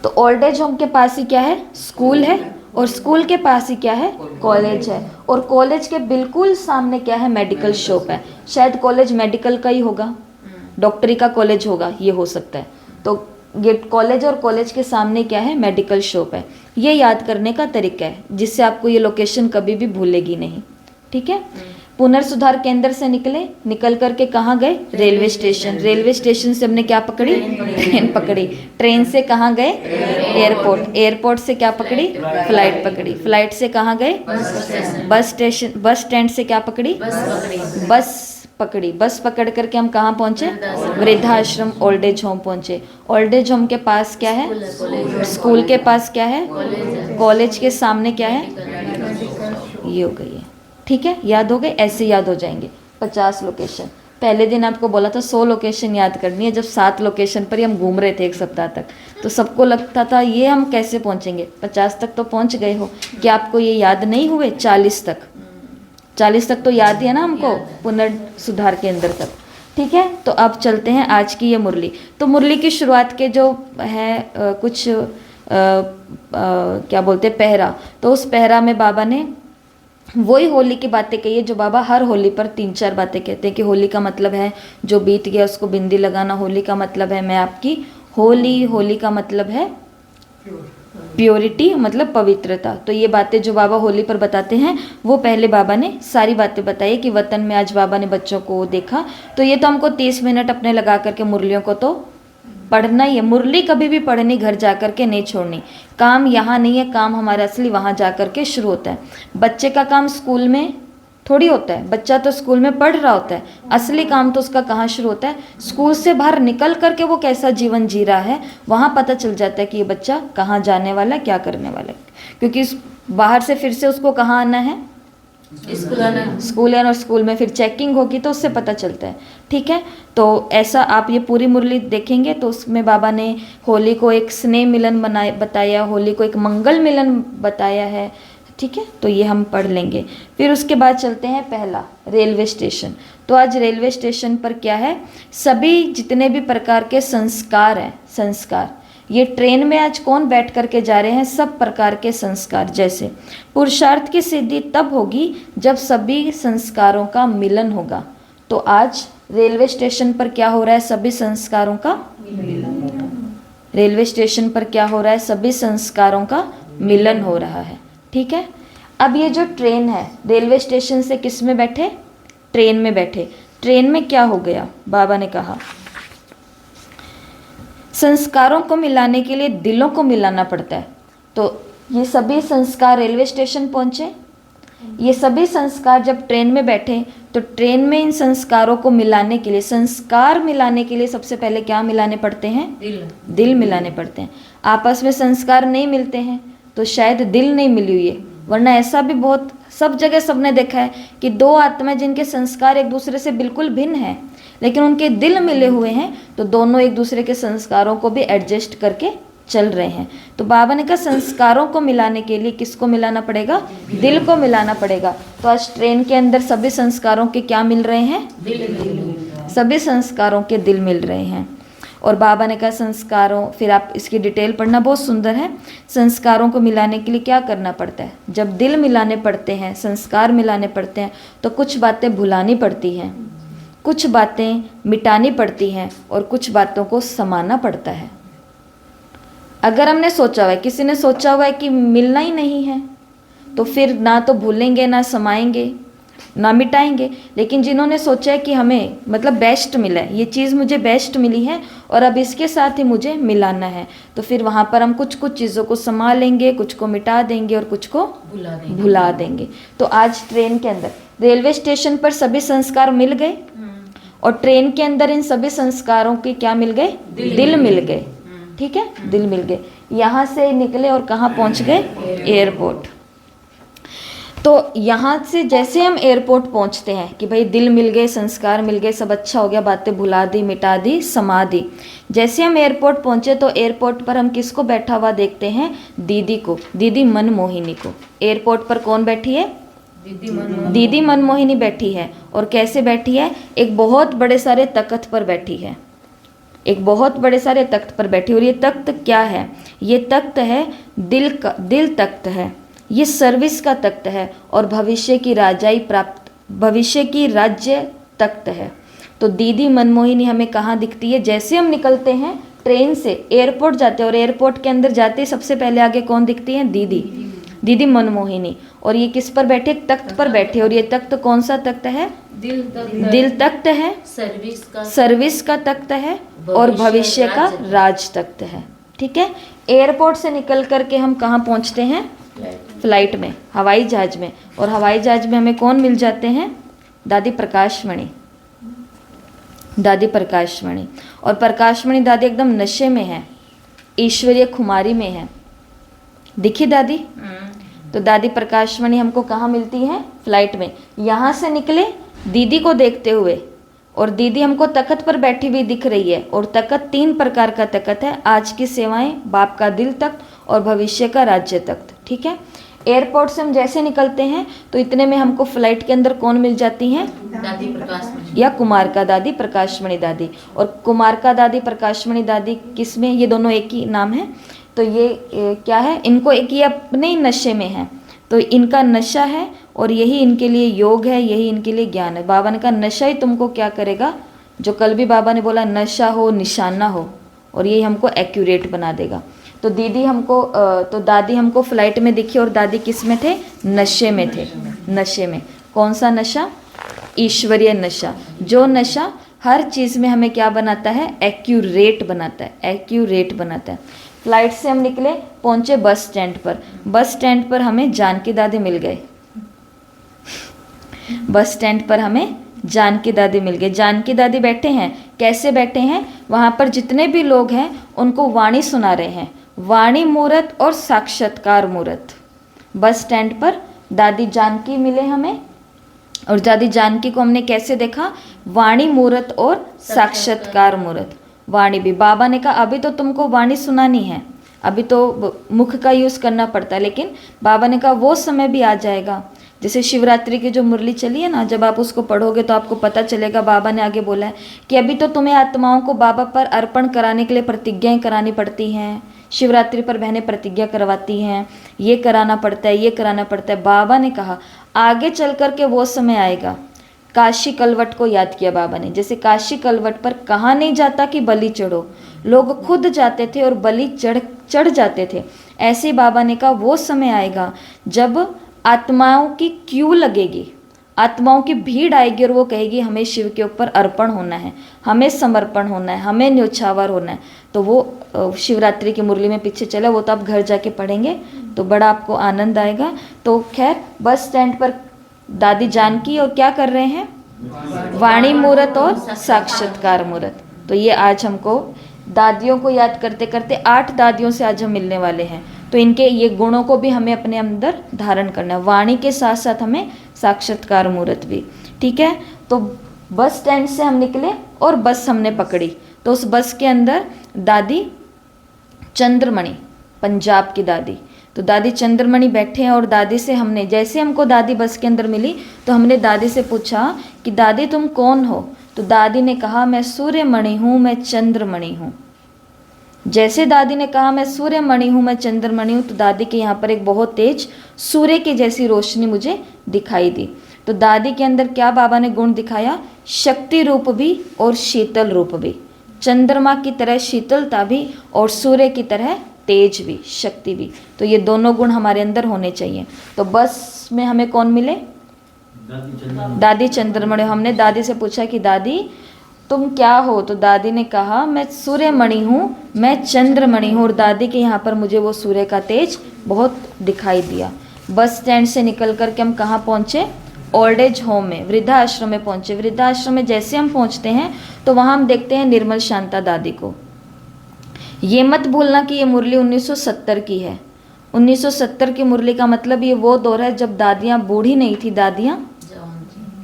तो ओल्ड एज होम के पास ही क्या है? स्कूल है और स्कूल के पास ही क्या है? कॉलेज है और कॉलेज के बिल्कुल सामने क्या है? मेडिकल शॉप है। शायद कॉलेज मेडिकल का ही होगा, डॉक्टरी का कॉलेज होगा, ये हो सकता है। तो ये कॉलेज और कॉलेज के सामने क्या है? मेडिकल शॉप है। ये याद करने का तरीका है जिससे आपको ये लोकेशन कभी भी भूलेगी नहीं, ठीक है। पुनर्सुधार केंद्र से निकल करके कहाँ गए? Railway station. रेलवे स्टेशन से हमने क्या पकड़ी? ट्रेन पकड़ी। ट्रेन से कहाँ गए? एयरपोर्ट। एयरपोर्ट से क्या पकड़ी? फ्लाइट पकड़ी। फ्लाइट से कहाँ गए? Bus station. बस स्टैंड से क्या पकड़ी? बस पकड़ी। बस पकड़ करके हम कहाँ पहुँचे? वृद्धाश्रम ओल्ड एज होम पहुँचे। ओल्ड एज होम के पास क्या है? स्कूल के पास क्या है? कॉलेज के सामने क्या है? ये हो गई है, ठीक है। याद हो गए? ऐसे याद हो जाएंगे 50 लोकेशन। पहले दिन आपको बोला था 100 लोकेशन याद करनी है, जब 7 लोकेशन पर ही हम घूम रहे थे एक सप्ताह तक, तो सबको लगता था ये हम कैसे पहुंचेंगे। 50 तक तो पहुंच गए हो, क्या आपको ये याद नहीं हुए? 40 तक, 40 तक तो याद ही है ना हमको, पुनर्सुधार केंद्र तक, ठीक है। तो अब चलते हैं आज की ये मुरली। तो मुरली की शुरुआत के जो है कुछ क्या बोलते हैं, पहरा, तो उस पहरा में बाबा ने वही होली की बातें कही है जो बाबा हर होली पर 3-4 बातें कहते हैं कि होली का मतलब है जो बीत गया उसको बिंदी लगाना, होली का मतलब है मैं आपकी होली, होली का मतलब है प्योरिटी, मतलब पवित्रता। तो ये बातें जो बाबा होली पर बताते हैं वो पहले बाबा ने सारी बातें बताई कि वतन में आज बाबा ने बच्चों को देखा। तो ये तो हमको 30 मिनट अपने लगा करके मुरलियों को तो पढ़ना ही है। मुरली कभी भी पढ़नी घर जा कर के नहीं छोड़नी। काम यहाँ नहीं है, काम हमारा असली वहाँ जा कर के शुरू होता है। बच्चे का काम स्कूल में थोड़ी होता है, बच्चा तो स्कूल में पढ़ रहा होता है, असली काम तो उसका कहाँ शुरू होता है? स्कूल से बाहर निकल करके वो कैसा जीवन जी रहा है, वहाँ पता चल जाता है कि ये बच्चा कहाँ जाने वाला है, क्या करने वाला है। क्योंकि बाहर से फिर से उसको कहाँ आना है? स्कूल आना, और स्कूल में फिर चेकिंग होगी तो उससे पता चलता है, ठीक है। तो ऐसा आप ये पूरी मुरली देखेंगे तो उसमें बाबा ने होली को एक स्नेह मिलन बताया, होली को एक मंगल मिलन बताया है, ठीक है। तो ये हम पढ़ लेंगे। फिर उसके बाद चलते हैं पहला, रेलवे स्टेशन। तो आज रेलवे स्टेशन पर क्या है? सभी जितने भी प्रकार के संस्कार हैं, संस्कार, ये ट्रेन में आज कौन बैठ करके जा रहे हैं? सब प्रकार के संस्कार। जैसे पुरुषार्थ की सिद्धि तब होगी जब सभी संस्कारों का मिलन होगा। तो आज रेलवे स्टेशन पर क्या हो रहा है? सभी संस्कारों का रेलवे स्टेशन पर क्या हो रहा है? सभी संस्कारों का मिलन हो रहा है, ठीक है। अब ये जो ट्रेन है, रेलवे स्टेशन से किस में बैठे? ट्रेन में बैठे। ट्रेन में क्या हो गया? बाबा ने कहा संस्कारों को मिलाने के लिए दिलों को मिलाना पड़ता है। तो ये सभी संस्कार रेलवे स्टेशन पहुंचे, ये सभी संस्कार जब ट्रेन में बैठे तो ट्रेन में इन संस्कारों को मिलाने के लिए, संस्कार मिलाने के लिए सबसे पहले क्या मिलाने पड़ते हैं? दिल मिलाने पड़ते हैं। आपस में संस्कार नहीं मिलते हैं तो शायद दिल नहीं मिली हुई है, वरना ऐसा भी बहुत सब जगह सबने देखा है कि दो आत्माएं जिनके संस्कार एक दूसरे से बिल्कुल भिन्न हैं लेकिन उनके दिल मिले हुए हैं, तो दोनों एक दूसरे के संस्कारों को भी एडजस्ट करके चल रहे हैं। तो बाबा ने कहा संस्कारों को मिलाने के लिए किसको मिलाना पड़ेगा? दिल को मिलाना पड़ेगा। तो आज ट्रेन के अंदर सभी संस्कारों के क्या मिल रहे हैं? दिल। सभी संस्कारों के दिल मिल रहे हैं। और बाबा ने कहा संस्कारों, फिर आप इसकी डिटेल पढ़ना, बहुत सुंदर है। संस्कारों को मिलाने के लिए क्या करना पड़ता है? जब दिल मिलाने पड़ते हैं, संस्कार मिलाने पड़ते हैं, तो कुछ बातें भुलानी पड़ती हैं, कुछ बातें मिटानी पड़ती हैं और कुछ बातों को समाना पड़ता है। अगर हमने सोचा हुआ है, किसी ने सोचा हुआ है कि मिलना ही नहीं है, तो फिर ना तो भूलेंगे, ना समाएंगे, ना मिटाएंगे। लेकिन जिन्होंने सोचा है कि हमें मतलब बेस्ट मिला है, ये चीज़ मुझे बेस्ट मिली है और अब इसके साथ ही मुझे मिलाना है, तो फिर वहाँ पर हम कुछ कुछ चीज़ों को संभालेंगे, कुछ को मिटा देंगे और कुछ को भुला देंगे। तो आज ट्रेन के अंदर रेलवे स्टेशन पर सभी संस्कार मिल गए और ट्रेन के अंदर इन सभी संस्कारों के क्या मिल गए? दिल मिल गए। ठीक है, दिल मिल गए। यहाँ से निकले और कहाँ पहुँच गए? एयरपोर्ट। तो यहाँ से जैसे हम एयरपोर्ट पहुँचते हैं कि भाई दिल मिल गए, संस्कार मिल गए, सब अच्छा हो गया, बातें भुला दी, मिटा दी, समाधि। जैसे हम एयरपोर्ट पहुँचे तो एयरपोर्ट पर हम किसको बैठा हुआ देखते हैं? दीदी को, दीदी मनमोहिनी को। एयरपोर्ट पर कौन बैठी है? दीदी मनमोहिनी बैठी है। और कैसे बैठी है? एक बहुत बड़े सारे तख्त पर बैठी है, एक बहुत बड़े सारे तख्त पर बैठी। और ये तख्त क्या है? ये तख्त है दिल का, दिल तख्त है, ये सर्विस का तख्त है और भविष्य की राजाई प्राप्त, भविष्य की राज्य तख्त है। तो दीदी मनमोहिनी हमें कहाँ दिखती है? जैसे हम निकलते हैं ट्रेन से, एयरपोर्ट जाते हैं और एयरपोर्ट के अंदर जाते ही सबसे पहले आगे कौन दिखती है? दीदी, दीदी मनमोहिनी। और ये किस पर बैठे? तख्त पर बैठे। और ये तख्त कौन सा तख्त है? दिल तख्त है, सर्विस का तख्त है और भविष्य का राज तख्त है। ठीक है। एयरपोर्ट से निकल करके हम कहाँ पहुँचते हैं? फ्लाइट में, हवाई जहाज में। और हवाई जहाज में हमें कौन मिल जाते हैं? दादी प्रकाशमणि, दादी प्रकाशमणि। और प्रकाशमणि दादी एकदम नशे में है, ईश्वरीय खुमारी में है। दिखी दादी? तो दादी प्रकाशमणि हमको कहाँ मिलती है? फ्लाइट में। यहाँ से निकले दीदी को देखते हुए और दीदी हमको तख्त पर बैठी हुई दिख रही है। और तख्त 3 प्रकार का तख्त है, आज की सेवाएं, बाप का दिल तख्त और भविष्य का राज्य तख्त। ठीक है। एयरपोर्ट से हम जैसे निकलते हैं तो इतने में हमको फ्लाइट के अंदर कौन मिल जाती हैं? दादी प्रकाशमणि या कुमारका दादी, प्रकाशमणि दादी। और कुमारका दादी, प्रकाशमणि दादी किसमें? ये दोनों एक ही नाम है। तो ये क्या है? इनको एक ये अपने ही नशे में है, तो इनका नशा है और यही इनके लिए योग है, यही इनके लिए ज्ञान है। बाबा ने कहा नशा ही तुमको क्या करेगा? जो कल भी बाबा ने बोला, नशा हो निशाना हो, और यही हमको एक्यूरेट बना देगा। तो दीदी हमको तो दादी हमको फ्लाइट में दिखी और दादी किस में थे? नशे में थे, नशे में। कौन सा नशा? ईश्वरीय नशा। जो नशा हर चीज़ में हमें क्या बनाता है? एक्यूरेट बनाता है, एक्यूरेट बनाता है। फ्लाइट से हम निकले, पहुंचे बस स्टैंड पर। बस स्टैंड पर हमें जानकी दादी मिल गए, बस स्टैंड पर हमें जानकी दादी मिल गए। जानकी दादी बैठे हैं, कैसे बैठे हैं? वहाँ पर जितने भी लोग हैं उनको वाणी सुना रहे हैं, वाणी मूर्त और साक्षात्कार मूर्त। बस स्टैंड पर दादी जानकी मिले हमें, और दादी जानकी को हमने कैसे देखा? वाणी मूर्त और साक्षात्कार मूर्त। वाणी भी बाबा ने कहा अभी तो तुमको वाणी सुनानी है, अभी तो मुख का यूज़ करना पड़ता है, लेकिन बाबा ने कहा वो समय भी आ जाएगा। जैसे शिवरात्रि की जो मुरली चली है ना, जब आप उसको पढ़ोगे तो आपको पता चलेगा, बाबा ने आगे बोला है कि अभी तो तुम्हें आत्माओं को बाबा पर अर्पण कराने के लिए प्रतिज्ञाएं करानी पड़ती हैं। शिवरात्रि पर बहनें प्रतिज्ञा करवाती हैं, ये कराना पड़ता है, ये कराना पड़ता है। बाबा ने कहा आगे चल कर के वो समय आएगा। काशी कलवट को याद किया बाबा ने, जैसे काशी कलवट पर कहा नहीं जाता कि बलि चढ़ो, लोग खुद जाते थे और बलि चढ़ जाते थे। ऐसे ही बाबा ने कहा वो समय आएगा जब आत्माओं की क्यू लगेगी, आत्माओं की भीड़ आएगी और वो कहेगी हमें शिव के ऊपर अर्पण होना है, हमें समर्पण होना है, हमें न्योछावर होना है। तो वो शिवरात्रि की मुरली में पीछे चला, वो तो आप घर जाके पढ़ेंगे तो बड़ा आपको आनंद आएगा। तो खैर बस स्टैंड पर दादी जानकी और क्या कर रहे हैं? वाणी मूर्त और साक्षात्कार मूर्त। तो ये आज हमको दादियों को याद करते करते 8 दादियों से आज हम मिलने वाले हैं। तो इनके ये गुणों को भी हमें अपने अंदर धारण करना है, वाणी के साथ साथ हमें साक्षात्कार मूर्त भी। ठीक है। तो बस स्टैंड से हम निकले और बस हमने पकड़ी। तो उस बस के अंदर दादी चंद्रमणि, पंजाब की दादी, तो दादी चंद्रमणि बैठे हैं। और दादी से हमने, जैसे हमको दादी बस के अंदर मिली तो हमने दादी से पूछा कि दादी तुम कौन हो? तो दादी ने कहा मैं सूर्यमणि हूँ, मैं चंद्रमणि हूँ। जैसे दादी ने कहा मैं सूर्यमणि हूँ, मैं चंद्रमणि हूँ, तो दादी के यहाँ पर एक बहुत तेज सूर्य की जैसी रोशनी मुझे दिखाई दी। तो दादी के अंदर क्या बाबा ने गुण दिखाया? शक्ति रूप भी और शीतल रूप भी, चंद्रमा की तरह शीतलता भी और सूर्य की तरह तेज भी, शक्ति भी। तो ये दोनों गुण हमारे अंदर होने चाहिए। तो बस में हमें कौन मिले? दादी चंद्रमणि। हमने दादी से पूछा कि दादी तुम क्या हो? तो दादी ने कहा मैं सूर्यमणि हूँ, मैं चंद्रमणि हूँ। और दादी के यहाँ पर मुझे वो सूर्य का तेज बहुत दिखाई दिया। बस स्टैंड से निकल कर के हम कहाँ पहुँचे? ओल्ड एज होम में, वृद्धाश्रम में पहुंचे। वृद्धाश्रम में जैसे हम पहुंचते हैं तो वहां हम देखते हैं निर्मल शांता दादी को। ये मत भूलना कि ये मुरली 1970 की है। 1970 की मुरली का मतलब ये वो दौर है जब दादियाँ बूढ़ी नहीं थी, दादियाँ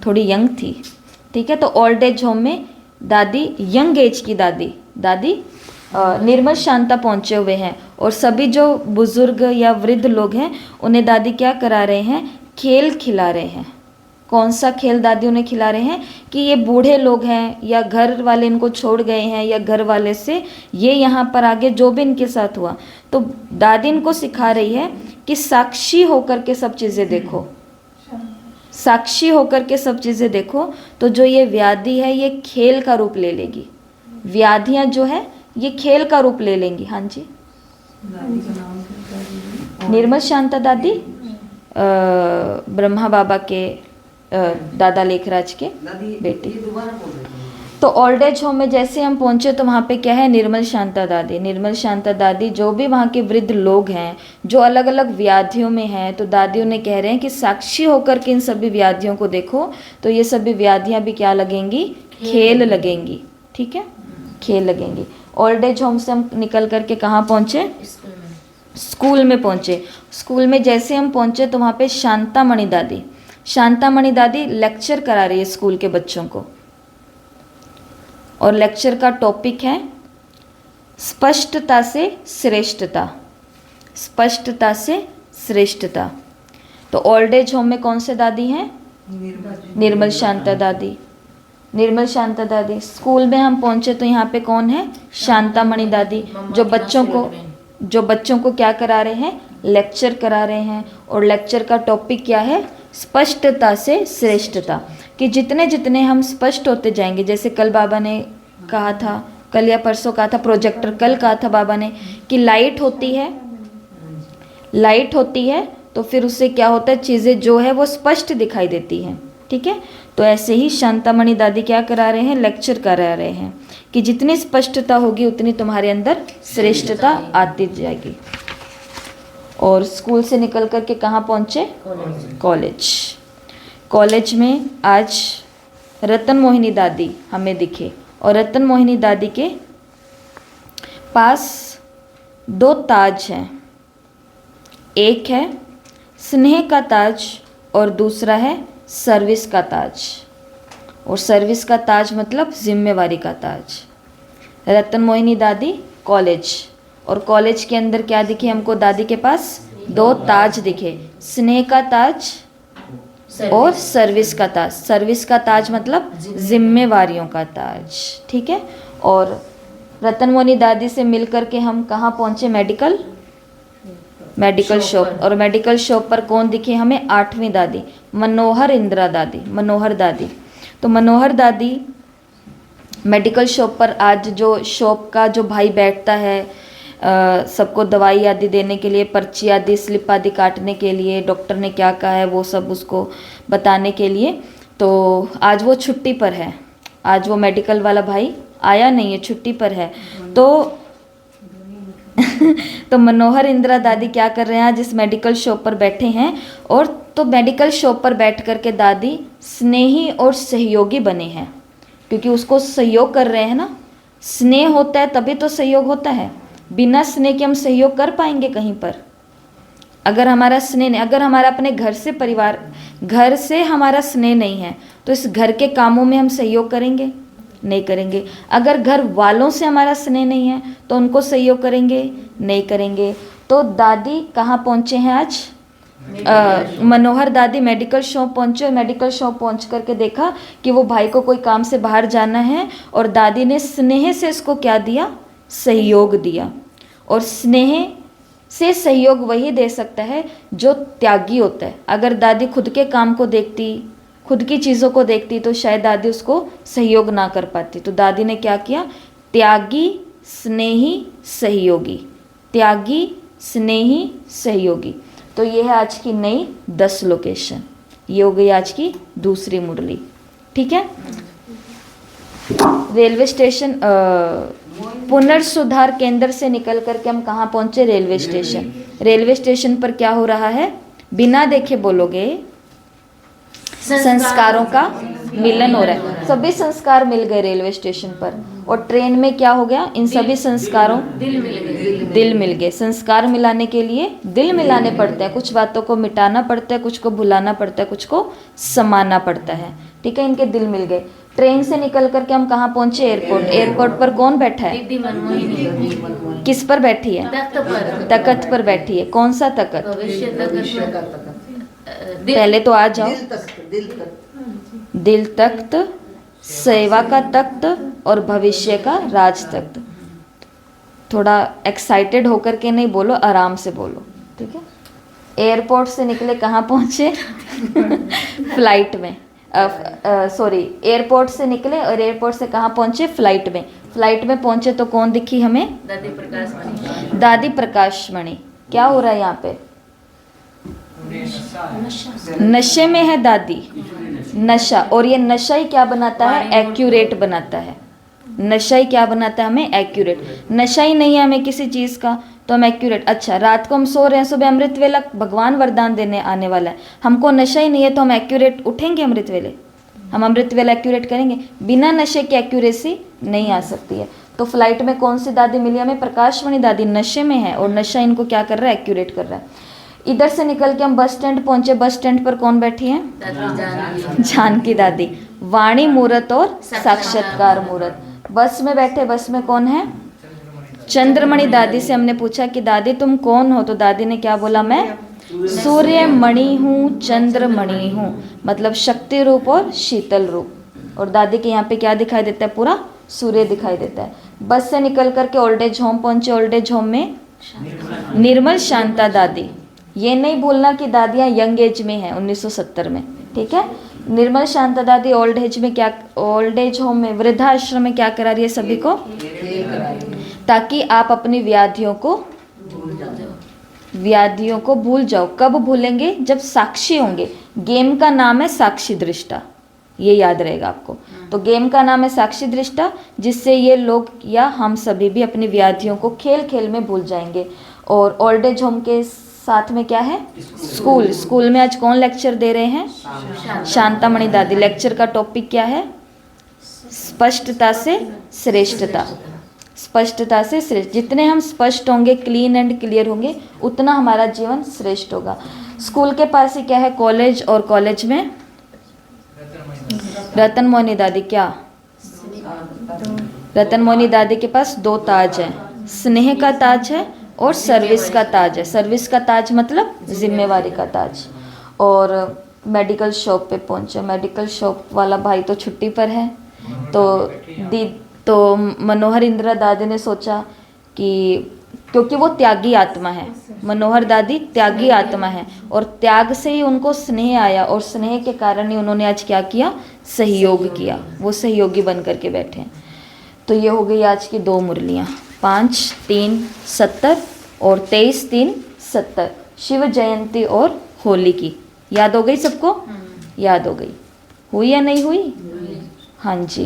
थोड़ी यंग थी। ठीक है, तो ओल्ड एज होम में दादी, यंग एज की दादी निर्मल शांता पहुंचे हुए हैं। और सभी जो बुजुर्ग या वृद्ध लोग हैं उन्हें दादी क्या करा रहे हैं, खेल खिला रहे हैं। कौन सा खेल दादी उन्हें खिला रहे हैं कि ये बूढ़े लोग हैं या घर वाले इनको छोड़ गए हैं या घर वाले से ये यहाँ पर आगे जो भी इनके साथ हुआ, तो दादी इनको सिखा रही है कि साक्षी होकर के सब चीज़ें देखो, साक्षी होकर के सब चीज़ें देखो। तो जो ये व्याधि है ये खेल का रूप ले लेगी, व्याधियाँ जो है ये खेल का रूप ले लेंगी। हाँ जी, निर्मल शांता दादी ब्रह्मा बाबा के दादा लेखराज के बेटी। तो ओल्ड एज होम में जैसे हम पहुंचे तो वहाँ पे क्या है, निर्मल शांता दादी। निर्मल शांता दादी जो भी वहाँ के वृद्ध लोग हैं जो अलग अलग व्याधियों में हैं, तो दादी उन्हें कह रहे हैं कि साक्षी होकर के इन सभी व्याधियों को देखो। तो ये सभी व्याधियाँ भी क्या लगेंगी, खेल लगेंगी। ठीक है, खेल लगेंगी। ओल्ड एज होम से हम निकल करके कहाँ पहुँचे, स्कूल में पहुँचे। स्कूल में जैसे हम पहुँचे तो वहाँ पे शांतामणि दादी लेक्चर करा रही है स्कूल के बच्चों को। और लेक्चर का टॉपिक है स्पष्टता से श्रेष्ठता, स्पष्टता से श्रेष्ठता। तो ओल्ड एज होम में कौन से दादी हैं, निर्मल शांता दादी। निर्मल शांता दादी। स्कूल में हम पहुंचे तो यहाँ पे कौन है, शांतामणि दादी, जो बच्चों को क्या करा रहे हैं, लेक्चर करा रहे हैं। और लेक्चर का टॉपिक क्या है, स्पष्टता से श्रेष्ठता। कि जितने जितने हम स्पष्ट होते जाएंगे, जैसे कल बाबा ने कहा था, कल या परसों कहा था, प्रोजेक्टर कल कहा था बाबा ने कि लाइट होती है तो फिर उससे क्या होता है, चीज़ें जो है वो स्पष्ट दिखाई देती हैं। ठीक है, तो ऐसे ही शांतामणि दादी क्या करा रहे हैं, लेक्चर करा रहे हैं कि जितनी स्पष्टता होगी उतनी तुम्हारे अंदर श्रेष्ठता आती जाएगी। और स्कूल से निकल कर के कहाँ पहुँचे, कॉलेज में आज रतन मोहिनी दादी हमें दिखे। और रतन मोहिनी दादी के पास 2 ताज हैं, एक है स्नेह का ताज और दूसरा है सर्विस का ताज। और सर्विस का ताज मतलब जिम्मेवारी का ताज। रतन मोहिनी दादी कॉलेज, और कॉलेज के अंदर क्या दिखे हमको, दादी के पास 2 ताज दिखे, स्नेह का ताज और सर्विस का ताज। सर्विस का ताज मतलब जिम्मेवारियों का ताज। ठीक है, और रतन मोहिनी दादी से मिलकर के हम कहाँ पहुँचे, मेडिकल शॉप। और मेडिकल शॉप पर कौन दिखे हमें, 8वीं दादी, मनोहर दादी। तो मनोहर दादी मेडिकल शॉप पर, आज जो शॉप का जो भाई बैठता है सबको दवाई आदि देने के लिए, पर्ची आदि, स्लिप आदि काटने के लिए, डॉक्टर ने क्या कहा है वो सब उसको बताने के लिए, तो आज वो छुट्टी पर है। आज वो मेडिकल वाला भाई आया नहीं है, छुट्टी पर है। तो मनोहर इंदिरा दादी क्या कर रहे हैं, आज इस मेडिकल शॉप पर बैठे हैं। और तो मेडिकल शॉप पर बैठ कर के दादी स्नेही और सहयोगी बने हैं, क्योंकि उसको सहयोग कर रहे हैं ना। स्नेह होता है तभी तो सहयोग होता है, बिना स्नेह के हम सहयोग कर पाएंगे कहीं पर। अगर हमारा स्नेह नहीं, अगर हमारा अपने घर से हमारा स्नेह नहीं है तो इस घर के कामों में हम सहयोग करेंगे, नहीं करेंगे। अगर घर वालों से हमारा स्नेह नहीं है तो उनको सहयोग करेंगे, नहीं करेंगे। तो दादी कहाँ पहुँचे हैं आज, मनोहर दादी मेडिकल शॉप पहुँचे। और मेडिकल शॉप पहुँच करके देखा कि वो भाई को कोई काम से बाहर जाना है, और दादी ने स्नेह से इसको क्या दिया, सहयोग दिया। और स्नेह से सहयोग वही दे सकता है जो त्यागी होता है। अगर दादी खुद के काम को देखती, खुद की चीज़ों को देखती, तो शायद दादी उसको सहयोग ना कर पाती। तो दादी ने क्या किया, त्यागी स्नेही सहयोगी, त्यागी स्नेही सहयोगी। तो ये है आज की नई 10 लोकेशन। ये हो गई आज की दूसरी मुरली। ठीक है, रेलवे स्टेशन पुनर्सुधार केंद्र से निकल करके हम कहाँ पहुँचे, रेलवे स्टेशन। रेलवे स्टेशन पर क्या हो रहा है, बिना देखे बोलोगे, संस्कारों का मिलन हो रहा है। सभी संस्कार मिल गए रेलवे स्टेशन पर, और ट्रेन में क्या हो गया, इन सभी संस्कारों दिल मिल गए। संस्कार मिलाने के लिए दिल मिलाने पड़ते हैं, कुछ बातों को मिटाना पड़ता है, कुछ को भुलाना पड़ता है, कुछ को समाना पड़ता है। ठीक है, इनके दिल मिल गए। ट्रेन से निकल करके हम कहाँ पहुंचे, एयरपोर्ट। एयरपोर्ट पर कौन बैठा है, दीदी मनमोहिनी किस पर बैठी है, तख्त पर, तख्त पर बैठी है। कौन सा तख्त, भविष्य तक पहले तो आ जाओ। दिल तख्त, सेवा का तख्त और भविष्य का राज तख्त। थोड़ा एक्साइटेड होकर के नहीं बोलो, आराम से बोलो, ठीक है। एयरपोर्ट से निकले, कहाँ पहुँचे फ्लाइट में, सॉरी, एयरपोर्ट से निकले और एयरपोर्ट से कहाँ पहुँचे, फ्लाइट में। फ्लाइट में पहुँचे तो कौन दिखी हमें, दादी प्रकाश मणि। दादी प्रकाश मणि। क्या हो रहा है यहाँ पे, नशे में है दादी, नशा। और ये नशा ही क्या बनाता है, एक्यूरेट बनाता है। नशा ही क्या बनाता है हमें, एक्यूरेट। नशा ही नहीं है हमें किसी चीज़ का तो हम एक्यूरेट। अच्छा, रात को हम सो रहे हैं, सुबह अमृत वेला भगवान वरदान देने आने वाला है, हमको नशा ही नहीं है तो हम एक्यूरेट उठेंगे अमृत वेले, हम अमृत वेला एक्यूरेट करेंगे। बिना नशे की एक्यूरेसी नहीं आ सकती है। तो फ्लाइट में कौन सी दादी मिली हमें, प्रकाशमणि दादी। नशे में है और नशा इनको क्या कर रहा है, एक्यूरेट कर रहा है। इधर से निकल के हम बस स्टैंड पहुंचे। बस स्टैंड पर कौन बैठी है, दादी जानकी। जानकी दादी। वाणी मूर्त और साक्षात्कार मूर्त। बस में बैठे, बस में कौन है, चंद्रमणि दादी से हमने पूछा कि दादी तुम कौन हो, तो दादी ने क्या बोला, मैं सूर्यमणि हूँ, चंद्रमणि हूँ, मतलब शक्ति रूप और शीतल रूप। और दादी के यहाँ पे क्या दिखाई देता है, पूरा सूर्य दिखाई देता है। बस से निकल करके ओल्ड एज होम पहुंचे। ओल्ड एज होम में निर्मल शांता दादी। ये नहीं भूलना कि दादियाँ यंग एज में हैं 1970 में, ठीक है। निर्मल शांता दादी ओल्ड एज में क्या, ओल्ड एज होम में, वृद्धाश्रम में क्या करा रही है सभी को, ताकि आप अपनी व्याधियों को भूल जाओ। कब भूलेंगे, जब साक्षी होंगे। गेम का नाम है साक्षी दृष्टा, ये याद रहेगा आपको। तो गेम का नाम है साक्षी दृष्टा, जिससे ये लोग या हम सभी भी अपनी व्याधियों को खेल खेल में भूल जाएंगे। और ओल्ड एज होम के साथ में क्या है, स्कूल। स्कूल में आज कौन लेक्चर दे रहे हैं, शांतामणि दादी। लेक्चर का टॉपिक क्या है, स्पष्टता से श्रेष्ठता। स्पष्टता से श्रेष्ठ, जितने हम स्पष्ट होंगे, क्लीन एंड क्लियर होंगे, उतना हमारा जीवन श्रेष्ठ होगा। स्कूल के पास ही क्या है, कॉलेज। और कॉलेज में रतन मोहिनी दादी। क्या, रतन मोहिनी दादी के पास 2 ताज है, स्नेह का ताज है और सर्विस का ताज है। सर्विस का ताज मतलब जिम्मेवारी का ताज। और मेडिकल शॉप पे पहुंचे। मेडिकल शॉप वाला भाई तो छुट्टी पर है, तो मनोहर इंदिरा दादी ने सोचा कि, क्योंकि वो त्यागी आत्मा है, मनोहर दादी त्यागी आत्मा है, और त्याग से ही उनको स्नेह आया, और स्नेह के कारण ही उन्होंने आज क्या किया, सहयोग किया। वो सहयोगी बन करके बैठे हैं। तो ये हो गई आज की 2 मुरलियाँ, 5, 3, 70 और 23, 3, 70। शिव जयंती और होली की याद हो गई सबको, याद हो गई, हुई या नहीं हुई, हाँ जी,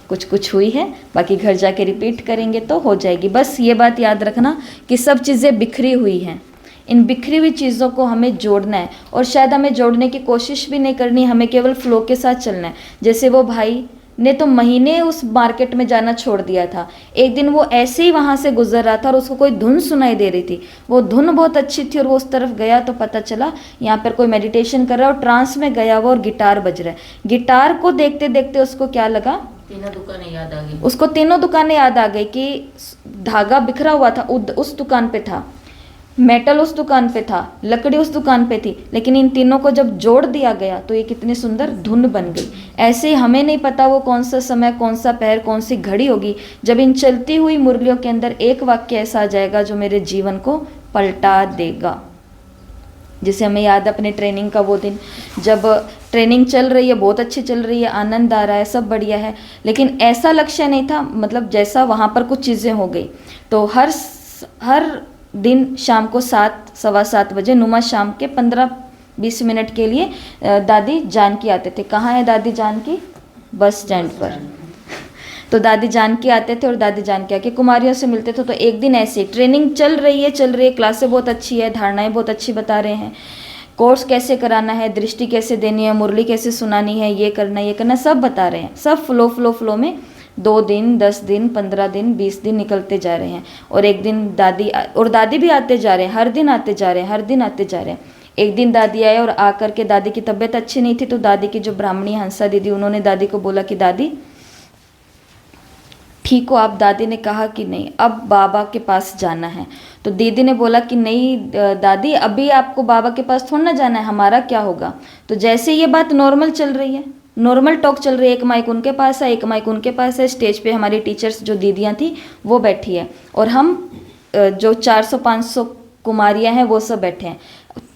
कुछ कुछ हुई है, बाकी घर जाके रिपीट करेंगे तो हो जाएगी। बस ये बात याद रखना कि सब चीज़ें बिखरी हुई हैं, इन बिखरी हुई चीज़ों को हमें जोड़ना है, और शायद हमें जोड़ने की कोशिश भी नहीं करनी, हमें केवल फ्लो के साथ चलना है। जैसे वो भाई ने तो महीने उस मार्केट में जाना छोड़ दिया था, एक दिन वो ऐसे ही वहाँ से गुजर रहा था और उसको कोई धुन सुनाई दे रही थी, वो धुन बहुत अच्छी थी और वो उस तरफ गया तो पता चला यहाँ पर कोई मेडिटेशन कर रहा है और ट्रांस में गया हुआ और गिटार बज रहा है। गिटार को देखते देखते उसको क्या लगा, तीनों दुकानें याद आ गई, उसको तीनों दुकानें याद आ गई कि धागा बिखरा हुआ था, उस दुकान पे था, मेटल उस दुकान पे था, लकड़ी उस दुकान पे थी, लेकिन इन तीनों को जब जोड़ दिया गया तो ये कितनी सुंदर धुन बन गई। ऐसे ही हमें नहीं पता वो कौन सा समय, कौन सा पैर, कौन सी घड़ी होगी, जब इन चलती हुई मुरलियों के अंदर एक वाक्य ऐसा आ जाएगा जो मेरे जीवन को पलटा देगा। जिसे हमें याद है अपने ट्रेनिंग का वो दिन, जब ट्रेनिंग चल रही है, बहुत अच्छी चल रही है, आनंद आ रहा है, सब बढ़िया है, लेकिन ऐसा लक्ष्य नहीं था, मतलब जैसा वहाँ पर कुछ चीज़ें हो गई। तो हर दिन शाम को 7, सवा 7 बजे नुमा शाम के 15-20 मिनट के लिए दादी जानकी आते थे। कहाँ है दादी जानकी, बस स्टैंड पर। तो दादी जानकी आते थे और दादी जानकी आके कुमारियों से मिलते थे। तो एक दिन ऐसे ट्रेनिंग चल रही है, क्लासें बहुत अच्छी है, धारणाएं बहुत अच्छी बता रहे हैं, कोर्स कैसे कराना है, दृष्टि कैसे देनी है, मुरली कैसे सुनानी है, ये करना सब बता रहे हैं। सब फ्लो में 2 दिन, 10 दिन, 15 दिन, 20 दिन निकलते जा रहे हैं। और एक दिन दादी भी आते जा रहे हैं, हर दिन आते जा रहे हैं। एक दिन दादी आए और आकर के दादी की तबीयत अच्छी नहीं थी, तो दादी की जो ब्राह्मणी हंसा दीदी, उन्होंने दादी को बोला कि दादी ठीक हो आप? दादी ने कहा कि नहीं, अब बाबा के पास जाना है। तो दीदी ने बोला कि नहीं दादी, अभी आपको बाबा के पास थोड़ा ना जाना है, हमारा क्या होगा? तो जैसे ये बात नॉर्मल चल रही है, नॉर्मल टॉक चल रही है, एक माइक उनके पास है, एक माइक उनके पास है, स्टेज पे हमारी टीचर्स जो दीदियाँ थी वो बैठी है, और हम जो 400-500 कुमारियाँ हैं वो सब बैठे हैं।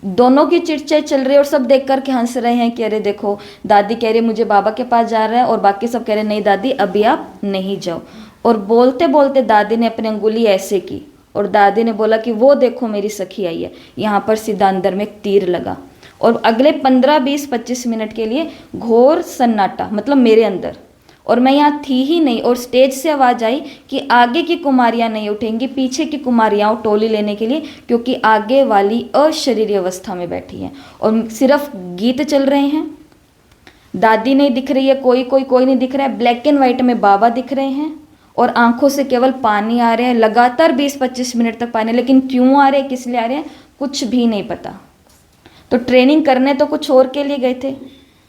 दोनों की चिड़चिड़ चल रही है और सब देख करके हंस रहे हैं कि अरे देखो, दादी कह रही मुझे बाबा के पास जा रहा है, और बाकी सब कह रहे नहीं दादी अभी आप नहीं जाओ। और बोलते बोलते दादी ने अपनी अंगुली ऐसे की, और दादी ने बोला कि वो देखो मेरी सखी आई है। यहाँ पर सीधा अंदर में एक तीर लगा, और अगले 15, 20, 25 मिनट के लिए घोर सन्नाटा, मतलब मेरे अंदर, और मैं यहाँ थी ही नहीं। और स्टेज से आवाज़ आई कि आगे की कुमारियाँ नहीं उठेंगी, पीछे की कुमारियाँ टोली लेने के लिए, क्योंकि आगे वाली अशरीरी अवस्था में बैठी हैं। और सिर्फ गीत चल रहे हैं, दादी नहीं दिख रही है, कोई नहीं दिख रहा है। ब्लैक एंड वाइट में बाबा दिख रहे हैं, और आंखों से केवल पानी आ रहे हैं, लगातार 20-25 मिनट तक पानी। लेकिन क्यों आ रहे हैं, किस लिए आ रहे हैं, कुछ भी नहीं पता। तो ट्रेनिंग करने तो कुछ और के लिए गए थे,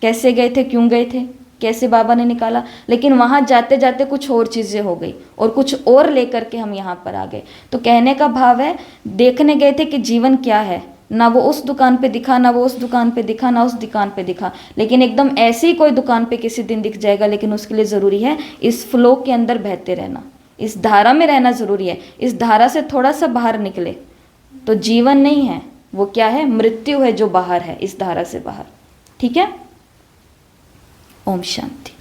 कैसे गए थे, क्यों गए थे, कैसे बाबा ने निकाला, लेकिन वहाँ जाते जाते कुछ और चीज़ें हो गई, और कुछ और लेकर के हम यहाँ पर आ गए। तो कहने का भाव है, देखने गए थे कि जीवन क्या है, ना वो उस दुकान पे दिखा, ना वो उस दुकान पे दिखा, ना उस दुकान पे दिखा, लेकिन एकदम ऐसे ही कोई दुकान पे किसी दिन दिख जाएगा। लेकिन उसके लिए ज़रूरी है इस फ्लो के अंदर बहते रहना, इस धारा में रहना ज़रूरी है। इस धारा से थोड़ा सा बाहर निकले तो जीवन नहीं है, वो क्या है, मृत्यु है जो बाहर है, इस धारा से बाहर। ठीक है, ओम शांति।